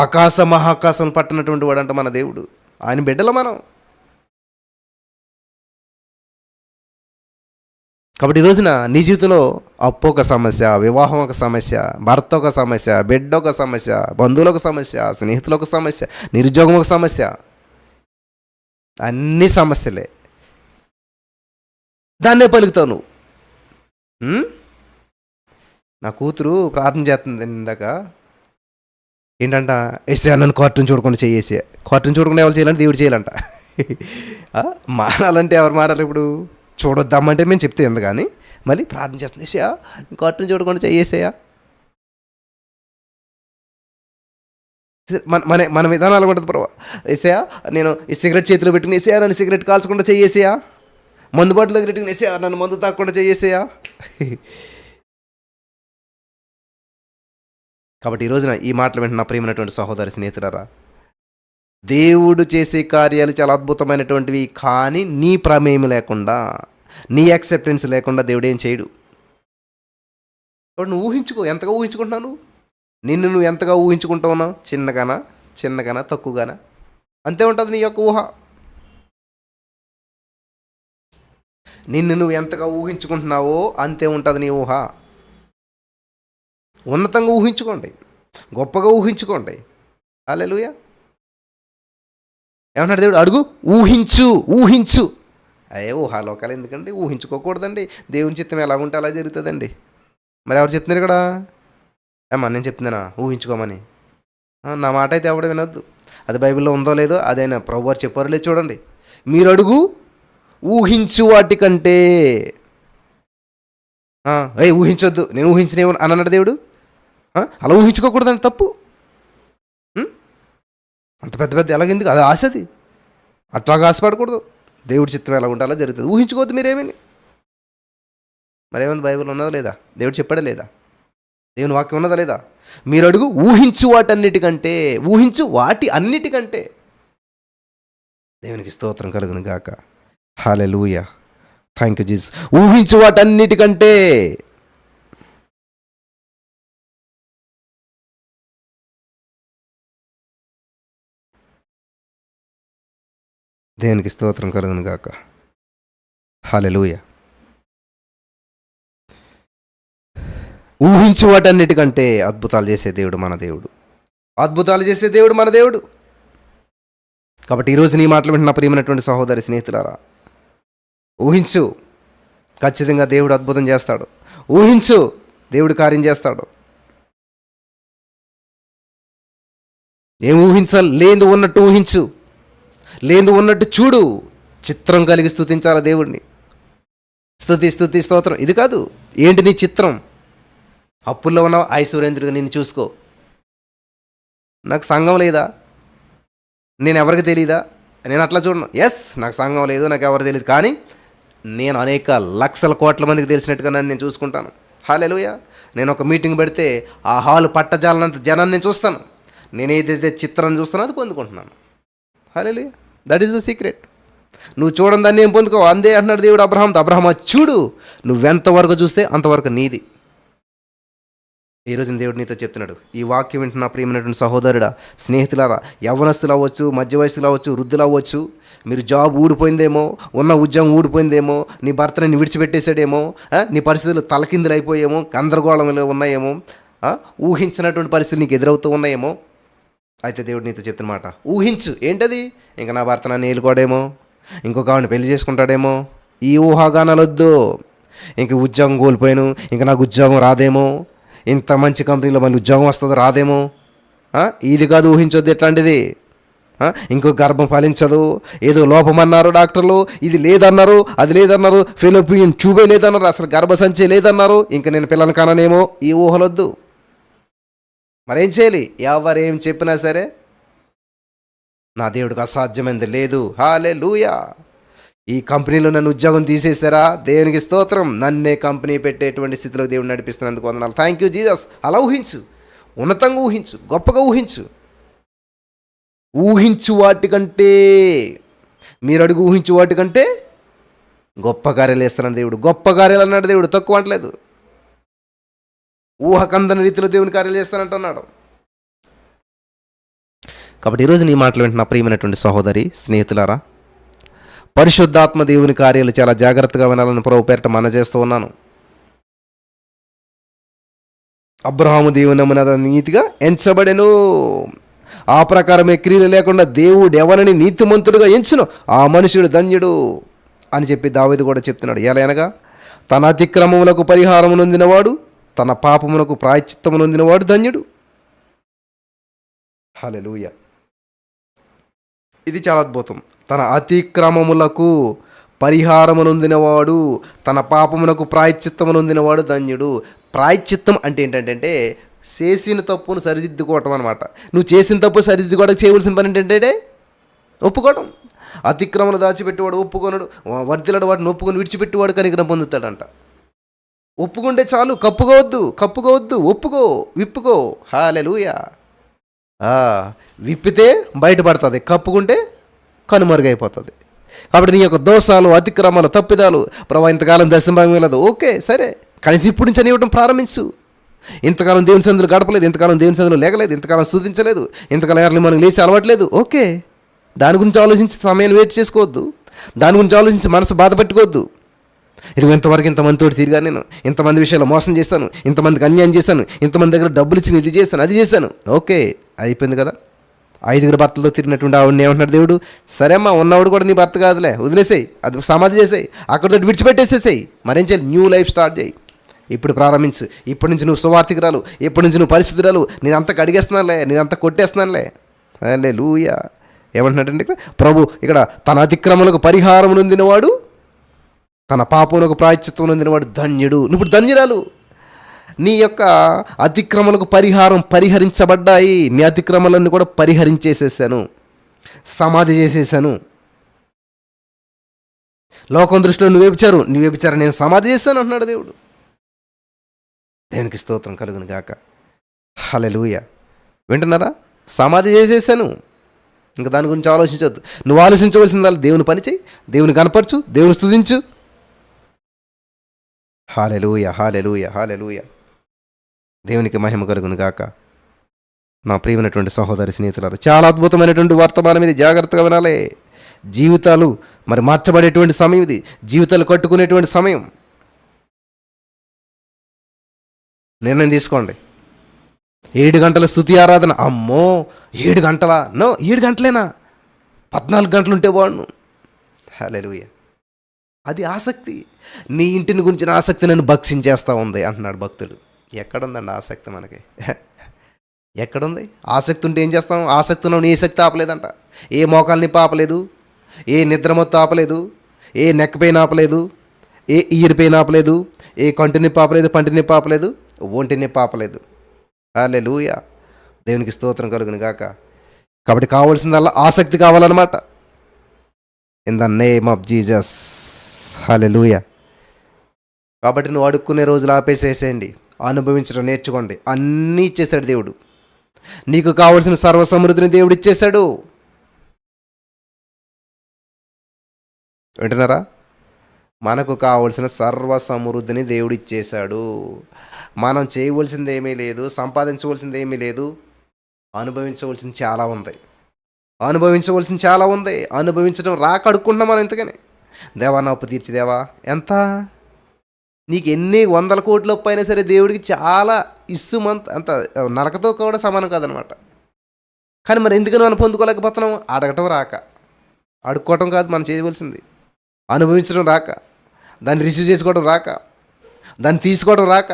ఆకాశ మహాకాశం పట్టినటువంటి వాడు అంట మన దేవుడు. ఆయన బిడ్డల మనం. కాబట్టి ఈ రోజున నీ జీవితంలో అప్పు ఒక సమస్య, వివాహం ఒక సమస్య, భర్త ఒక సమస్య, బిడ్డ ఒక సమస్య, బంధువులు ఒక సమస్య, స్నేహితులు ఒక సమస్య, నిరుద్యోగం ఒక సమస్య, అన్ని సమస్యలే. దాన్నే పలుకుతావు నువ్వు. నా కూతురు ప్రార్థన చేస్తుంది ఇందాక. ఏంటంట, ఎస్ఐ నన్ను కార్టూన్ చూడకుండా చేయేసి. కార్టూన్ చూడకుండా ఎవరు చేయాలంటే దేవుడు చేయాలంట. మారాలంటే ఎవరు మారాలి? ఇప్పుడు చూడొద్దామంటే మేము చెప్తే ఎందు, కానీ మళ్ళీ ప్రార్థన చేస్తుంది, ఎస్ఐయా కార్టూన్ చూడకుండా చేయేసేయా. మన విధానాలు ఉంటుంది ప్రభా. ఎస్ఐయా నేను ఈ సిగరెట్ చేతిలో పెట్టుకుని, ఎస్ఐయా నన్ను సిగరెట్ కాల్చకుండా చేయేసేయా. మందు బాటిలో పెట్టుకుని, ఎస్ఐయా నన్ను మందు తాగకుండా చేయేసేయా. కాబట్టి ఈ రోజున ఈ మాటలు వెంటనే నా ప్రియమైనటువంటి సహోదరి స్నేహితులారా, దేవుడు చేసే కార్యాలు చాలా అద్భుతమైనటువంటివి. కానీ నీ ప్రమేయం లేకుండా, నీ యాక్సెప్టెన్స్ లేకుండా దేవుడు ఏం చేయడు. కాబట్టి నువ్వు ఊహించుకో, ఎంతగా ఊహించుకుంటున్నావు నువ్వు? నిన్ను నువ్వు ఎంతగా ఊహించుకుంటా ఉన్నావు? చిన్నగానా తక్కువగానా? అంతే ఉంటుంది నీ యొక్క ఊహ. నిన్ను నువ్వు ఎంతగా ఊహించుకుంటున్నావో అంతే ఉంటుంది నీ ఊహ. ఉన్నతంగా ఊహించుకోండి, గొప్పగా ఊహించుకోండి. హల్లెలూయా. ఏమన్నాడు దేవుడు? అడుగు, ఊహించు. అయ్యే ఊహాలోకాలు ఎందుకండి? ఊహించుకోకూడదండి. దేవుని చిత్తం ఎలా ఉంటే అలా జరుగుతుందండి. మరి ఎవరు చెప్తున్నారు ఇక్కడ? ఏమా నేను చెప్తున్నానా ఊహించుకోమని? నా మాట అయితే ఎవడ వినొద్దు. అది బైబిల్లో ఉందో లేదో అదైనా ప్రభు వారు చెప్పారో లేదు చూడండి. మీరు అడుగు, ఊహించు వాటికంటే. ఊహించొద్దు, నేను ఊహించినేమో అని అన్నాడు దేవుడు. అలా ఊహించుకోకూడదండి, తప్పు. అంత పెద్ద ఎలాగెందుకు? అది ఆశది, అట్లాగా ఆశపడకూడదు. దేవుడి చిత్తం ఎలా ఉంటే అలా జరుగుతుంది. ఊహించుకోవద్దు మీరేమని. మరేముంది? బైబిల్ ఉన్నదా లేదా? దేవుడు చెప్పాడా లేదా? దేవుని వాక్యం ఉన్నదా లేదా? మీరు అడుగు, ఊహించు వాటి అన్నిటికంటే. దేవునికి స్తోత్రం కలుగును గాక. హల్లెలూయా. Thank you Jesus. ఊహించు వాటన్నిటికంటే. దేవునికి స్తోత్రం కలుగును గాక. హల్లెలూయా. ఊహించు వాటన్నిటికంటే అద్భుతాలు చేసే దేవుడు మన దేవుడు. కాబట్టి ఈరోజు నీ మాటలు వింటున్న ప్రియమైనటువంటి సహోదరి స్నేహితులారా, ఊహించు, ఖచ్చితంగా దేవుడు అద్భుతం చేస్తాడు. ఊహించు, దేవుడు కార్యం చేస్తాడు. ఏం ఊహించాలి? లేదు ఉన్నట్టు ఊహించు, లేదు ఉన్నట్టు చూడు. చిత్రం కలిగి స్తుతించాలి దేవుడిని. స్తుతి స్తోత్రం. ఇది కాదు, ఏంటి నీ చిత్రం? అప్పుల్లో ఉన్న ఐశ్వర్యేంద్రుడిగా నిన్ను చూసుకో. నాకు సంఘం లేదా? నేను ఎవరికి తెలియదా? నేను అట్లా చూడను. నాకు సంఘం లేదు, నాకు ఎవరు తెలియదు, కానీ నేను అనేక లక్షల కోట్ల మందికి తెలిసినట్టుగా నన్ను నేను చూసుకుంటాను. హల్లెలూయా. నేను ఒక మీటింగ్ పెడితే ఆ హాలు పట్టజాలనంత జనాన్ని నేను చూస్తాను. నేను ఏదైతే చిత్రాన్ని చూస్తానో అది పొందుకుంటున్నాను. Hallelujah. That is the secret. నువ్వు చూడని దాన్ని ఏం పొందుకో. అందే అంటున్నాడు దేవుడు అబ్రహాంతో, అబ్రహామా చూడు, నువ్వెంతవరకు చూస్తే అంతవరకు నీది. ఈరోజు దేవుడు నీతో చెప్తున్నాడు. ఈ వాక్యం వింటున్న ప్రియమైనటువంటి సహోదరుడా, స్నేహితులారా, యవ్వనస్తులు అవ్వచ్చు, మధ్య వయసులు అవ్వచ్చు, వృద్ధులు అవ్వచ్చు, మీరు జాబ్ ఊడిపోయిందేమో, ఉన్న ఉద్యోగం ఊడిపోయిందేమో, నీ భర్తని విడిచిపెట్టేసాడేమో, నీ పరిస్థితులు తలకిందులు అయిపోయేమో, గందరగోళంలో ఉన్నాయేమో, ఊహించినటువంటి పరిస్థితులు నీకు ఎదురవుతూ ఉన్నాయేమో. అయితే దేవుడు నీతో చెప్తున్నమాట, ఊహించు. ఏంటది? ఇంకా నా భర్త నన్ను ఏలుకోడేమో, ఇంకొక ఆవిడని పెళ్లి చేసుకుంటాడేమో, ఈ ఊహాగానాలు వద్దు. ఇంక ఉద్యోగం కోల్పోయాను, ఇంకా నాకు ఉద్యోగం రాదేమో, ఇంత మంచి కంపెనీలో మళ్ళీ ఉద్యోగం వస్తుందో రాదేమో, ఇది కాదు ఊహించొద్దు. ఎట్లాంటిది? ఇంకో గర్భం ఫలించదు, ఏదో లోపమన్నారు డాక్టర్లు, ఇది లేదన్నారు, అది లేదన్నారు, ఫెలోపియన్ ట్యూబే లేదన్నారు, అసలు గర్భసంచి లేదన్నారు, ఇంకా నేను పిల్లలు కాననేమో. ఈ ఊహలొద్దు. మరేం చేయాలి? ఎవరేం చెప్పినా సరే నా దేవుడికి అసాధ్యమైంది లేదు. హల్లెలూయా. ఈ కంపెనీలో నన్ను ఉద్యోగం తీసేశారా? దేవునికి స్తోత్రం. నన్నే కంపెనీ పెట్టేటువంటి స్థితిలో దేవుడు నడిపిస్తున్నందుకు వందనాలు. Thank you Jesus. అలా ఊహించు, ఉన్నతంగా ఊహించు, గొప్పగా ఊహించు వాటికంటే. మీరు అడుగు, ఊహించు వాటికంటే గొప్ప కార్యాలు చేస్తున్నాడు దేవుడు. గొప్ప కార్యాలు అన్నాడు దేవుడు, తక్కువ అంటలేదు. ఊహకందని రీతిలో దేవుని కార్యాలు చేస్తానంటున్నాడు. కాబట్టి ఈరోజు నీ మాటలు వింటున్న ప్రియమైనటువంటి సహోదరి స్నేహితులారా, పరిశుద్ధాత్మ దేవుని కార్యాలు చాలా జాగ్రత్తగా వినాలని ప్రభు పేరిట చేస్తూ ఉన్నాను. అబ్రహాము దేవుని నమ్మిన నీతిగా ఎంచబడెను, ఆ ప్రకారమే క్రియలు లేకుండా దేవుడు ఎవరిని నీతిమంతుడుగా ఎంచును ఆ మనుషుడు ధన్యుడు అని చెప్పి దావీదు కూడా చెప్తున్నాడు. ఎలా అనగా, తన అతిక్రమములకు పరిహారము నొందినవాడు, తన పాపమునకు ప్రాయశ్చిత్తము నొందినవాడు ధన్యుడు. హల్లెలూయా. ఇది చాలా అద్భుతం. తన అతిక్రమములకు పరిహారము నొందినవాడు, తన పాపమునకు ప్రాయశ్చిత్తము నొందినవాడు ధన్యుడు. ప్రాయశ్చిత్తం అంటే ఏంటంటే చేసిన తప్పును సరిదిద్దుకోవటం అనమాట. నువ్వు చేసిన తప్పు సరిదిద్దుకోవడానికి చేయవలసిన పని ఏంటంటే ఒప్పుకోవడం. అతిక్రమలు దాచిపెట్టేవాడు ఒప్పుకొనడు, వర్ధిల్లడు వాటిని ఒప్పుకొని విడిచిపెట్టేవాడు కనికరం పొందుతాడంట. ఒప్పుకుంటే చాలు, కప్పుకోవద్దు, విప్పుకో. హల్లెలూయా. విప్పితే బయటపడుతుంది, కప్పుకుంటే కనుమరుగైపోతుంది. కాబట్టి నీ యొక్క దోషాలు, అతిక్రమాలు, తప్పిదాలు, ప్రభా ఇంతకాలం దశంభాగం వెళ్ళదు, ఓకే సరే, కనీసం ఇప్పుడు నుంచి ఇవ్వడం ప్రారంభించు. ఇంతకాలం దేవుని సన్నిధిలో గడపలేదు, ఇంతకాలం దేవుని సన్నిధిలో లేగలేదు, ఇంతకాలం స్తుతించలేదు, ఇంతకాలం ఎర్లీ మనకు లేచి అలవాట్లేదు. ఓకే, దాని గురించి ఆలోచించి సమయాన్ని వేస్ట్ చేసుకోవద్దు. దాని గురించి ఆలోచించి మనసు బాధ పెట్టుకోవద్దు. ఇది ఇంతవరకు ఇంతమందితో తిరిగా, నేను ఇంతమంది విషయాలు మోసం చేశాను, ఇంతమందికి అన్యాయం చేశాను, ఇంతమంది దగ్గర డబ్బులు ఇచ్చిన ఇది చేశాను, అది చేశాను. ఓకే, అయిపోయింది కదా. 5 భర్తలతో తిరిగినటువంటి ఆవిడని ఏమంటున్నాడు దేవుడు? సరే అమ్మా, ఉన్నవాడు కూడా నీ భర్త కాదులే, వదిలేసేయి, అది సమాధి చేసేయి, అక్కడితో విడిచిపెట్టేసేసేయి. మరేం చేయాలి? న్యూ లైఫ్ స్టార్ట్ చేయి. ఇప్పుడు ప్రారంభించు. ఇప్పటి నుంచి నువ్వు సువార్థికురాలు, ఇప్పటి నుంచి నువ్వు పరిశుద్ధురాలు. నేనంతా కడిగేస్తున్నానులే, నేనంతా కొట్టేస్తున్నానులే. హల్లెలూయా. ఏమంటున్నాడంటే ఇక్కడ ప్రభు, ఇక్కడ తన అతిక్రమలకు పరిహారం నొందినవాడు, తన పాపములకు ప్రాయశ్చిత్తం నొందినవాడు ధన్యుడు. నువ్వు ఇప్పుడు ధన్యురాలు. నీ యొక్క అతిక్రమలకు పరిహరించబడ్డాయి. నీ అతిక్రమలన్నీ కూడా పరిహరించేసేసాను, సమాధి చేసేసాను. లోకం దృష్టిలో నువ్వు వ్యభిచారు నేను సమాధి చేశాను అంటున్నాడు దేవుడు. దేవునికి స్తోత్రం కలుగును గాక. హల్లెలూయా. వింటున్నారా? సమాధి చేసేసాను. ఇంకా దాని గురించి ఆలోచించవద్దు. నువ్వు ఆలోచించవలసింది దేవుని పని చేయి, దేవుని కనపరచు, దేవుని స్తుతించు. హల్లెలూయా, హల్లెలూయా, హల్లెలూయా. దేవునికి మహిమ కలుగును గాక. నా ప్రియమైనటువంటి సహోదరి స్నేహితులారు, చాలా అద్భుతమైనటువంటి వర్తమానం ఇది. జాగ్రత్తగా వినాలి. జీవితాలు మరి మార్చబడేటువంటి సమయం ఇది. జీవితాలు కట్టుకునేటువంటి సమయం. నిర్ణయం తీసుకోండి. 7 గంటల స్తుతి ఆరాధన. అమ్మో, 7 గంటలా? నో, 7 గంటలేనా? 14 గంటలు ఉంటే బాగుండు. హల్లెలూయా. అది ఆసక్తి. నీ ఇంటిని గురించిన ఆసక్తి నన్ను భక్షించేస్తూ ఉంది అంటున్నాడు భక్తుడు. ఎక్కడుందండి ఆసక్తి మనకి? ఎక్కడుంది ఆసక్తి? ఉంటే ఏం చేస్తాం? ఆసక్తి ఉన్నావు, ఏ శక్తి ఆపలేదంట. ఏ మోకాల్ని ఆపలేదు, ఏ నిద్ర మొత్తం ఆపలేదు, ఏ నెక్ పెయిన్ ఆపలేదు, ఏ ఇయర్ పెయిన్ ఆపలేదు, ఏ కంటి నొప్పి ఆపలేదు, పంటి నొప్పి ఆపలేదు, ఒంటి నొప్పి ఆపలేదు. హల్లెలూయా. దేవునికి స్తోత్రం కలుగును గాక. కాబట్టి కావాల్సిందల్లా ఆసక్తి కావాలన్నమాట. In the name of Jesus. Hallelujah. కాబట్టి నువ్వు అడుక్కునే రోజులు ఆపేసేసేయండి, అనుభవించడం నేర్చుకోండి. అన్నీ ఇచ్చేశాడు దేవుడు. నీకు కావలసిన సర్వసమృద్ధిని దేవుడు ఇచ్చేశాడు. వింటున్నారా? మనకు కావలసిన సర్వసమృద్ధిని దేవుడు ఇచ్చేశాడు. మనం చేయవలసింది ఏమీ లేదు, సంపాదించవలసింది ఏమీ లేదు. అనుభవించవలసింది చాలా ఉంది. అనుభవించడం రాక అడుక్కుంటున్నాం మనం ఇంతకని. దేవా నా అప్పు తీర్చిదేవా. ఎంత? నీకు ఎన్ని 100 కోట్ల అప్పు అయినా సరే దేవుడికి చాలా ఇస్సుమంత, అంత నరకతో కూడా సమానం కాదనమాట. కానీ మరి ఎందుకని మనం పొందుకోలేకపోతున్నాం? అడగటం రాక. అడుక్కోవటం కాదు మనం చేయవలసింది. అనుభవించడం రాక, దాన్ని రిసీవ్ చేసుకోవడం రాక, దాన్ని తీసుకోవడం రాక.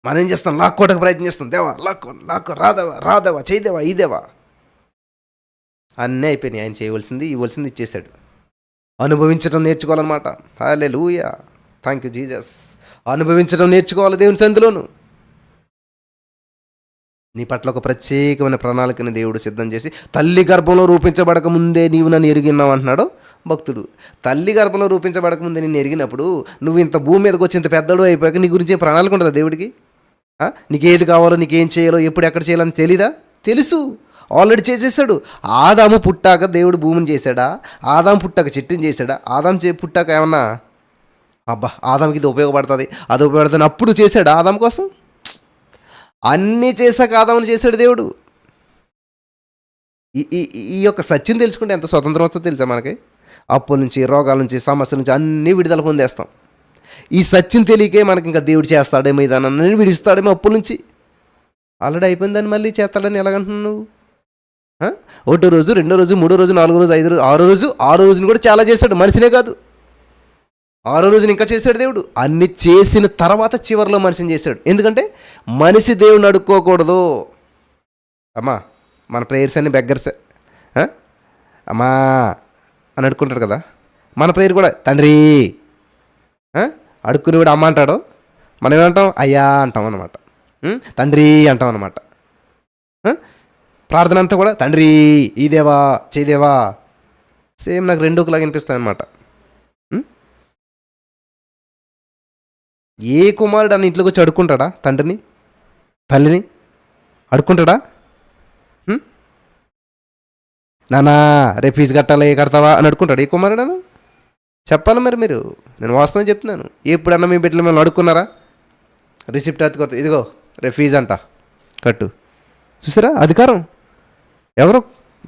మనం ఏం చేస్తాం? లాక్కోవడానికి ప్రయత్నం చేస్తాం. దేవా లాక్కో రాదేవా చేయదేవా ఇదేవా. అన్నీ అయిపోయినాయి. ఆయన చేయవలసింది ఇవ్వాల్సింది ఇచ్చేశాడు. అనుభవించడం నేర్చుకోవాలన్నమాట. హల్లెలూయా. Thank you Jesus. అనుభవించడం నేర్చుకోవాలి దేవుని సన్నిధిలోను. నీ పట్ల ఒక ప్రత్యేకమైన ప్రణాళికని దేవుడు సిద్ధం చేసి, తల్లి గర్భంలో రూపించబడక ముందే నీవు నన్ను ఎరిగినావు అంటున్నాడు భక్తుడు. తల్లి గర్భంలో రూపించబడక ముందే నిన్ను ఎరిగినప్పుడు నువ్వు ఇంత భూమి మీదకి వచ్చి ఇంత పెద్దడు అయిపోయాక నీ గురించి ప్రణాళిక ఉంటుందా దేవుడికి? నీకేది కావాలో, నీకేం చేయాలో, ఎప్పుడు ఎక్కడ చేయాలని తెలీదా? తెలుసు. ఆల్రెడీ చేసేసాడు. ఆదాము పుట్టాక దేవుడు భూమిని చేశాడా? ఆదాము పుట్టాక చెట్టుని చేశాడా? పుట్టాక ఏమన్నా అబ్బా ఆదాముకి ఇది ఉపయోగపడుతుంది, అది ఉపయోగపడుతుంది అప్పుడు చేశాడా ఆదాము కోసం? అన్నీ చేశాక ఆదాముని చేశాడు దేవుడు. ఈ యొక్క సత్యం తెలుసుకుంటే ఎంత స్వతంత్రం వస్తుందో తెలుసా మనకి? అప్పుల నుంచి, రోగాల నుంచి, సమస్యల నుంచి అన్నీ విడుదల పొందేస్తాం. ఈ సత్యం తెలియకే మనకి ఇంకా దేవుడు చేస్తాడేమో, ఇదానని విడిస్తాడేమో అప్పుల నుంచి. ఆల్రెడీ అయిపోయిందని మళ్ళీ చేస్తాడని ఎలాగంటున్నావు నువ్వు? 1 రోజు, 2 రోజు, 3 రోజు, 4 రోజు, 5 రోజు, 6 రోజుని కూడా చాలా చేశాడు. మనిషినే కాదు, 6 రోజుని ఇంకా చేశాడు దేవుడు. అన్ని చేసిన తర్వాత చివరిలో మనిషిని చేశాడు. ఎందుకంటే మనిషి దేవుని అడుక్కోకూడదు. అమ్మా మన ప్రేయర్స్ అన్ని బెగ్గర్సే. అమ్మా అని అడుక్కుంటాడు కదా. మన ప్రేయర్ కూడా తండ్రి అడుక్కునేవాడు అమ్మ అంటాడు. మనం ఏమంటాం? అయ్యా అంటాం అన్నమాట. తండ్రి అంటాం అన్నమాట. ప్రార్థన అంతా కూడా తండ్రి ఈ దేవా చేయదేవా. సేమ్ నాకు 2 ఒకలాగా అనిపిస్తాయి అన్నమాట. ఏ కుమారుడు అన్న ఇంట్లోకి వచ్చి అడుక్కుంటాడా? తండ్రిని, తల్లిని అడుక్కుంటాడా? నానా రేపు ఫీజు కట్టాలి, కడతావా అని అడుక్కుంటాడు ఏ కుమారుడు? చెప్పాలి మరి మీరు. నేను వాస్తవం చెప్తున్నాను. ఎప్పుడన్నా మీ బిడ్డలు మిమ్మల్ని అడుక్కున్నారా? రిసిప్ట్ అతి కొడుతుంది, ఇదిగో రేపు ఫీజు అంట కట్టు. చూసారా అధికారం? ఎవరు?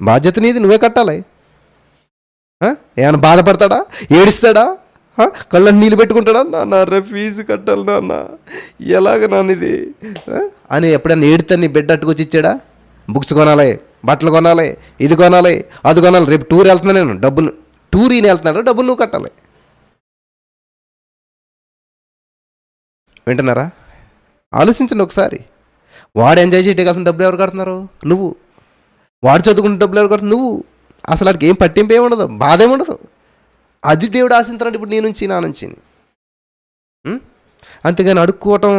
బాధ్యత నీది, నువ్వే కట్టాలి. ఏమైనా బాధపడతాడా? ఏడుస్తాడా? కళ్ళని నీళ్ళు పెట్టుకుంటాడా? నాన్న రేపు ఫీజు కట్టాలి నాన్న, ఎలాగ నాన్న ఇది అని ఎప్పుడైనా ఏడితే నీ బిడ్డ అట్టుకొచ్చి ఇచ్చాడా? బుక్స్ కొనాలి, బట్టలు కొనాలి, ఇది కొనాలి, అది కొనాలి. రేపు టూర్ వెళ్తున్నా నేను, డబ్బులు టూర్ ఈయన వెళ్తున్నాడు, డబ్బులు నువ్వు కట్టాలి. వింటున్నారా? ఆలోచించండి ఒకసారి. వాడు ఎంజాయ్ చేయటే కాసిన డబ్బులు ఎవరు కడుతున్నారు? నువ్వు. వాడు చదువుకుంటే డబ్బులు ఎవరు కడుతున్నారు? నువ్వు. అసలు వాడికి ఏం పట్టింపు ఏముండదు, బాధ ఏముండదు. అది దేవుడు ఆశించాడు ఇప్పుడు నీ నుంచి, నా నుంచి. అంతేగాని అడుక్కోవటం,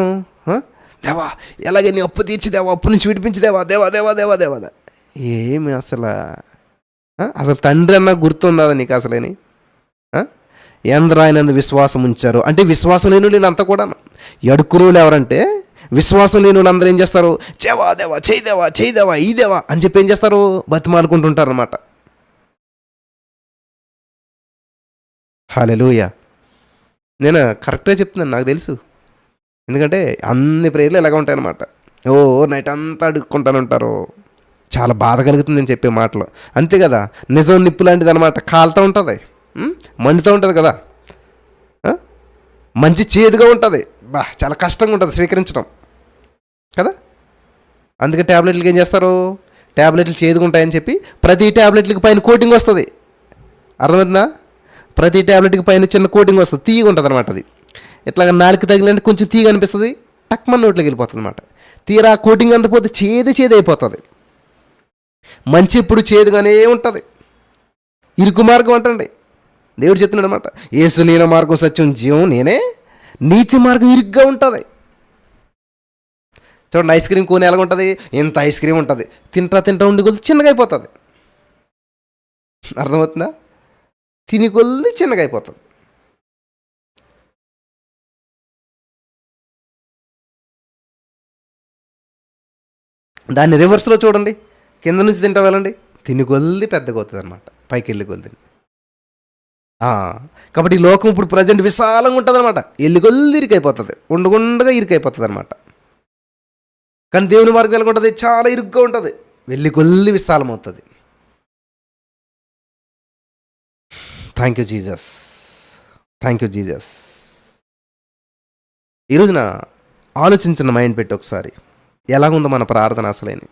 దేవా ఎలాగే నీ అప్పు తీర్చిదేవా, అప్పు నుంచి విడిపించిదేవా, దేవా దేవా దేవా దేవా. ఏమి అసలు తండ్రి అన్న గుర్తుందా నీకు అసలేని? ఎందరూ ఆయన విశ్వాసం ఉంచారు అంటే విశ్వాసం లేని వీళ్ళంతా కూడా. అడుక్కునే వాళ్ళు ఎవరంటే విశ్వాసం లేని వాళ్ళు అందరూ ఏం చేస్తారు? చేవా దేవా, చేయదేవా, చేయదేవా, ఈ దేవా అని చెప్పి ఏం చేస్తారు? బతిమాలుకుంటుంటారు అన్నమాట. హల్లెలూయా. నేను కరెక్ట్గా చెప్తున్నాను, నాకు తెలుసు. ఎందుకంటే అన్ని ప్రేయర్లు ఎలాగ ఉంటాయన్నమాట. నైట్ అంతా అడుక్కుంటాను ఉంటారు. చాలా బాధ కలుగుతుంది నేను చెప్పే మాటలు. అంతే కదా, నిజం నిప్పు లాంటిది అనమాట. కాలుతూ ఉంటుంది, మండుతూ ఉంటుంది కదా, మంచి చేదుగా ఉంటుంది, చాలా కష్టంగా ఉంటుంది స్వీకరించడం కదా. అందుకే ట్యాబ్లెట్లకి ఏం చేస్తారు? ట్యాబ్లెట్లు చేదుగా ఉంటాయని చెప్పి ప్రతి ట్యాబ్లెట్లకి పైన కోటింగ్ వస్తుంది. అర్థమవుతుందా? ప్రతి ట్యాబ్లెట్కి పైన చిన్న కోటింగ్ వస్తుంది, తీయగా ఉంటుంది అనమాట. అది ఇట్లాగా నాలుగు తగిలింటే కొంచెం తీగ అనిపిస్తుంది, టక్మన్ నోట్లోకి వెళ్ళిపోతుంది అనమాట. తీరా కోటింగ్ అంతపోతే చేదు అయిపోతుంది. మంచి ఇప్పుడు చేదుగానే ఉంటుంది. ఇరుకు మార్గం అంటండి దేవుడు చెప్తున్నాడు అనమాట. యేసు నేను మార్గం, సత్యం, జీవం, నేనే. నీతి మార్గం ఇరుగ్గా ఉంటుంది. చూడండి, ఐస్ క్రీమ్ కోని ఎలాగ ఉంటుంది? ఎంత ఐస్ క్రీమ్ ఉంటుంది, తింటా ఉండి కొద్ది చిన్నగా అయిపోతుంది. అర్థమవుతుందా? తిని కొద్ది చిన్నగా అయిపోతుంది. దాన్ని రివర్స్లో చూడండి, కింద నుంచి తింటా వెళ్ళండి, తిని కొద్ది పెద్దగా అవుతుంది అనమాట, పైకి వెళ్ళి కొద్ది. కాబట్టి ఈ లోకం ఇప్పుడు ప్రజెంట్ విశాలంగా ఉంటుంది అనమాట, వెళ్ళి కొద్ది ఇరుకైపోతుంది, ఉండగుండగా ఇరుకైపోతుంది అనమాట. కానీ దేవుని మార్గం ఎలా ఉంటుంది? చాలా ఇరుగ్గా ఉంటుంది, వెళ్ళి కొద్ది విశాలం అవుతుంది. Thank you Jesus, thank you Jesus. ఈరోజున ఆలోచించిన మైండ్ పెట్టి ఒకసారి ఎలాగుందో మన ప్రార్థన అసలేని.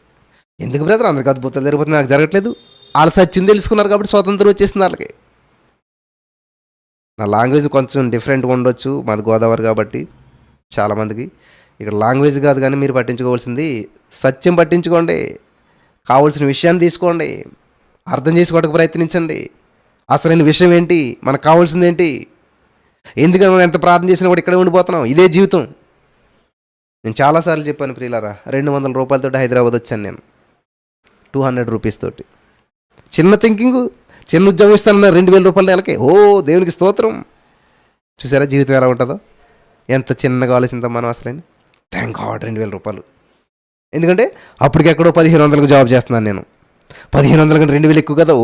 ఎందుకు బ్రదర్ అందరికి అద్భుతాలు జరిగిపోతుంది, నాకు జరగట్లేదు? వాళ్ళ సత్యం తెలుసుకున్నారు కాబట్టి స్వాతంత్రం వచ్చేసింది వాళ్ళకి. నా లాంగ్వేజ్ కొంచెం డిఫరెంట్గా ఉండొచ్చు, మాది గోదావరి కాబట్టి చాలామందికి ఇక్కడ లాంగ్వేజ్ కాదు, కానీ మీరు పట్టించుకోవాల్సింది సత్యం పట్టించుకోండి, కావాల్సిన విషయాన్ని తీసుకోండి, అర్థం చేసుకోవడానికి ప్రయత్నించండి. అసలైన విషయం ఏంటి, మనకు కావాల్సింది ఏంటి, ఎందుకని మనం ఎంత ప్రార్థన చేసినా కూడా ఇక్కడే ఉండిపోతున్నాం, ఇదే జీవితం. నేను చాలాసార్లు చెప్పాను ప్రియులారా, 200 రూపాయలతో హైదరాబాద్ వచ్చాను నేను, 200 రూపీస్ తోటి. చిన్న థింకింగ్, చిన్న ఉద్యోగం ఇస్తానన్నా 2000 రూపాయల నెలకే. దేవునికి స్తోత్రం. చూసారా జీవితం ఎలా ఉంటుందో, ఎంత చిన్నగా ఆలోచించాం మనం అసలైన. థ్యాంక్ గాడ్ 2000 రూపాయలు. ఎందుకంటే అప్పటికెక్కడో 1500కు జాబ్ చేస్తున్నాను నేను. 1500 కంటే 2000 ఎక్కువ కదా,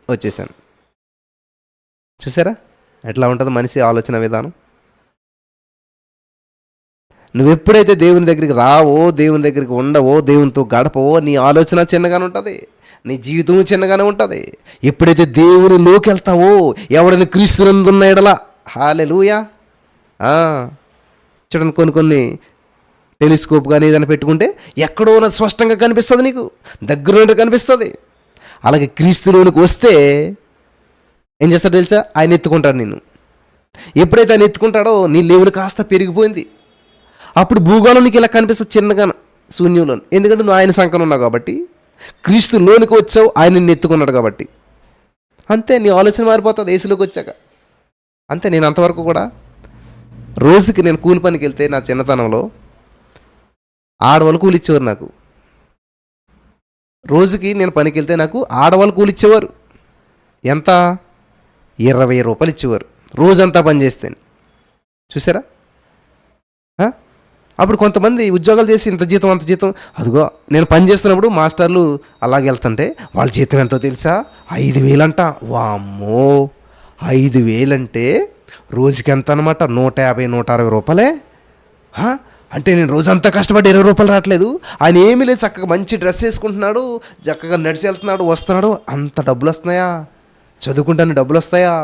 వచ్చేసాను. చూసారా ఎట్లా ఉంటుంది మనిషి ఆలోచన విధానం. నువ్వెప్పుడైతే దేవుని దగ్గరికి రావో, దేవుని దగ్గరికి ఉండవో, దేవునితో గడపవో, నీ ఆలోచన చిన్నగానే ఉంటుంది, నీ జీవితం చిన్నగానే ఉంటుంది. ఎప్పుడైతే దేవునిలోకి వెళ్తావో, ఎవడైనా క్రీస్తునందున్న ఎడల, హల్లెలూయా. చూడండి, కొన్ని టెలిస్కోప్ కానీ ఏదైనా పెట్టుకుంటే ఎక్కడో స్పష్టంగా కనిపిస్తుంది, నీకు దగ్గర కనిపిస్తుంది. అలాగే క్రీస్తులోనికి వస్తే ఏం చేస్తాడో తెలుసా? ఆయన ఎత్తుకుంటాడు నిన్ను. ఎప్పుడైతే ఆయన ఎత్తుకుంటాడో నీ లెవెల్ కాస్త పెరిగిపోయింది. అప్పుడు భూగోళం నీకు ఇలా కనిపిస్తుంది చిన్నగా, శూన్యంలో. ఎందుకంటే నువ్వు ఆయన సంకలం ఉన్నావు కాబట్టి, క్రీస్తులోనికి వచ్చావు, ఆయన నిన్ను ఎత్తుకున్నాడు కాబట్టి. అంతే, నీ ఆలోచన మారిపోతుంది ఏసులోకి వచ్చాక. అంతే. నేను అంతవరకు కూడా రోజుకి నేను కూలి పనికి వెళ్తే నా చిన్నతనంలో ఆడవాళ్ళు కూలి ఇచ్చేవారు నాకు. రోజుకి నేను పనికి వెళ్తే నాకు ఆడవాళ్ళు కూలి ఇచ్చేవారు. ఎంత? 20 రూపాయలు ఇచ్చేవారు రోజంతా పని చేస్తే. చూసారా? అప్పుడు కొంతమంది ఉద్యోగాలు చేసి ఇంత జీతం అంత జీతం. అదిగో నేను పని చేస్తున్నప్పుడు మాస్టర్లు అలాగే వెళ్తుంటే వాళ్ళ జీతం ఎంతో తెలుసా? 5000 అంట. వామ్మో, 5,000 అంటే రోజుకి ఎంత అనమాట? 150, 160 రూపాయలే. హా? అంటే నేను రోజంతా కష్టపడి 20 రూపాయలు రావట్లేదు. ఆయన ఏమీ లేదు, చక్కగా మంచి డ్రెస్ వేసుకుంటున్నాడు, చక్కగా నడిచి వెళ్తున్నాడు, వస్తున్నాడు. అంత డబ్బులు వస్తున్నాయా? చదువుకుంటాను డబ్బులు వస్తాయా?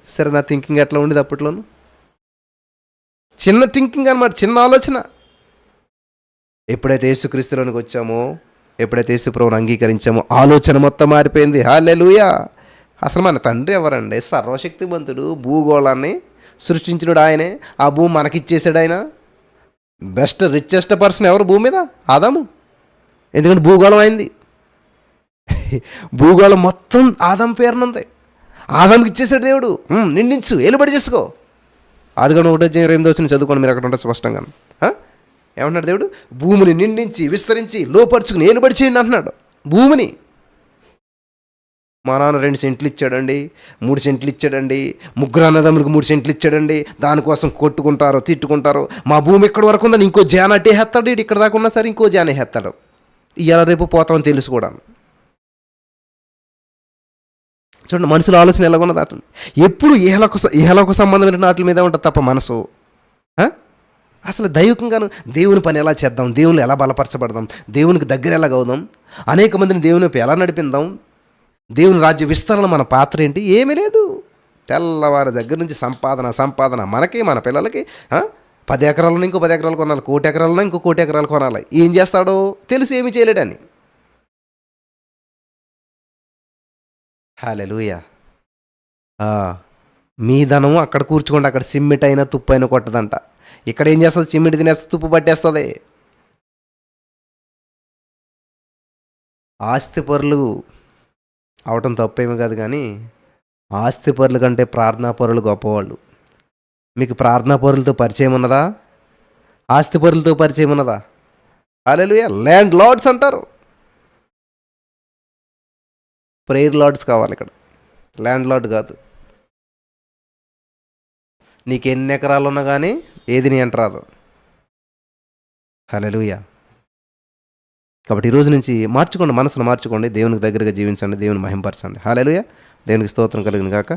సరే, నా థింకింగ్ ఎట్లా ఉండేది అప్పట్లోను? చిన్న థింకింగ్ అనమాట, చిన్న ఆలోచన. ఎప్పుడైతే యేసుక్రీస్తులోనికి వచ్చామో, ఎప్పుడైతే యేసు ప్రభువుని అంగీకరించామో, ఆలోచన మొత్తం మారిపోయింది. హల్లెలూయా. అసలు మన తండ్రి ఎవరండి? సర్వశక్తిమంతుడు, భూగోళాన్ని సృష్టించినడు ఆయనే. ఆ భూమి మనకిచ్చేసాడు ఆయన. బెస్ట్ రిచెస్ట్ పర్సన్ ఎవరు భూమి మీద? ఆదాము. ఎందుకంటే భూగోళం అయింది. భూగోళం మొత్తం ఆదాము పేరునుంది. ఆదాముకి ఇచ్చేసాడు దేవుడు. నిండించు, ఏలుబడి చేసుకో. ఆదికాండం 1:28 చదువుకోండి, మీరు అక్కడ ఉంటారు స్పష్టంగా. ఏమంటున్నాడు దేవుడు? భూమిని నిండించి విస్తరించి లోపరుచుకుని ఏలుబడి చేయండి అంటున్నాడు భూమిని. మా నాన్న 2 సెంట్లు ఇచ్చాడండి, 3 సెంట్లు ఇచ్చాడండి, ముగ్గురు అన్నదమ్ములకు 3 సెంట్లు ఇచ్చాడండి, దానికోసం కొట్టుకుంటారు, తిట్టుకుంటారు. మా భూమి ఎక్కడి వరకు ఉందని ఇంకో జాన అట్టేస్తాడు, ఇటు ఇక్కడ దాకా ఉన్నా సరే ఇంకో జాన వేస్తాడు. ఇవాళ రేపు పోతామని తెలుసు కూడా. చూడండి మనుషుల ఆలోచన ఎలాగున్నది అట్లా. ఎప్పుడు ఇహలోక సంబంధమైన వాటి మీద ఉంటుంది తప్ప మనసు. అసలు దైవికంగాను దేవుని పని ఎలా చేద్దాం, దేవుని ఎలా బలపరచబడదాం, దేవునికి దగ్గర ఎలా అవుదాం, అనేక మందిని దేవుని వైపు ఎలా నడిపిందాం, దేవుని రాజ్య విస్తరణ మన పాత్ర ఏంటి? ఏమీ లేదు. తెల్లవారి దగ్గర నుంచి సంపాదన మనకి, మన పిల్లలకి. 10 ఎకరాలను ఇంకో 10 ఎకరాలు కొనాలి, 1,00,00,000 ఎకరాలను ఇంకో 1,00,00,000 ఎకరాలు కొనాలి. ఏం చేస్తాడో తెలుసు, ఏమీ చేయలేడని. హల్లెలూయా. మీ ధనము అక్కడ కూర్చుకోండి, అక్కడ సిమ్మిట్ అయినా తుప్పు అయినా కొట్టదంట. ఇక్కడ ఏం చేస్తుంది? చిమ్మిటి తినేస్తుంది, తుప్పు పట్టేస్తుంది. ఆస్తిపరులు అవటం తప్పేమీ కాదు, కానీ ఆస్తిపరుల కంటే ప్రార్థనాపరులు గొప్పవాళ్ళు. మీకు ప్రార్థనాపరులతో పరిచయం ఉన్నదా? ఆస్తిపరులతో పరిచయం ఉన్నదా? హల్లెలూయా. ల్యాండ్ లార్డ్స్ అంటారు. ప్రేయర్ లార్డ్స్ కావాలి ఇక్కడ, ల్యాండ్ లార్డ్ కాదు. నీకు ఎన్ని ఎకరాలు ఉన్నా కానీ ఏది నీ ఎంట రాదు. హల్లెలూయా. కాబట్టి ఈరోజు నుంచి మార్చుకోండి, మనసును మార్చుకోండి, దేవునికి దగ్గరగా జీవించండి, దేవుని మహింపరచండి. హల్లెలూయా. దేవునికి స్తోత్రం కలుగును గాక.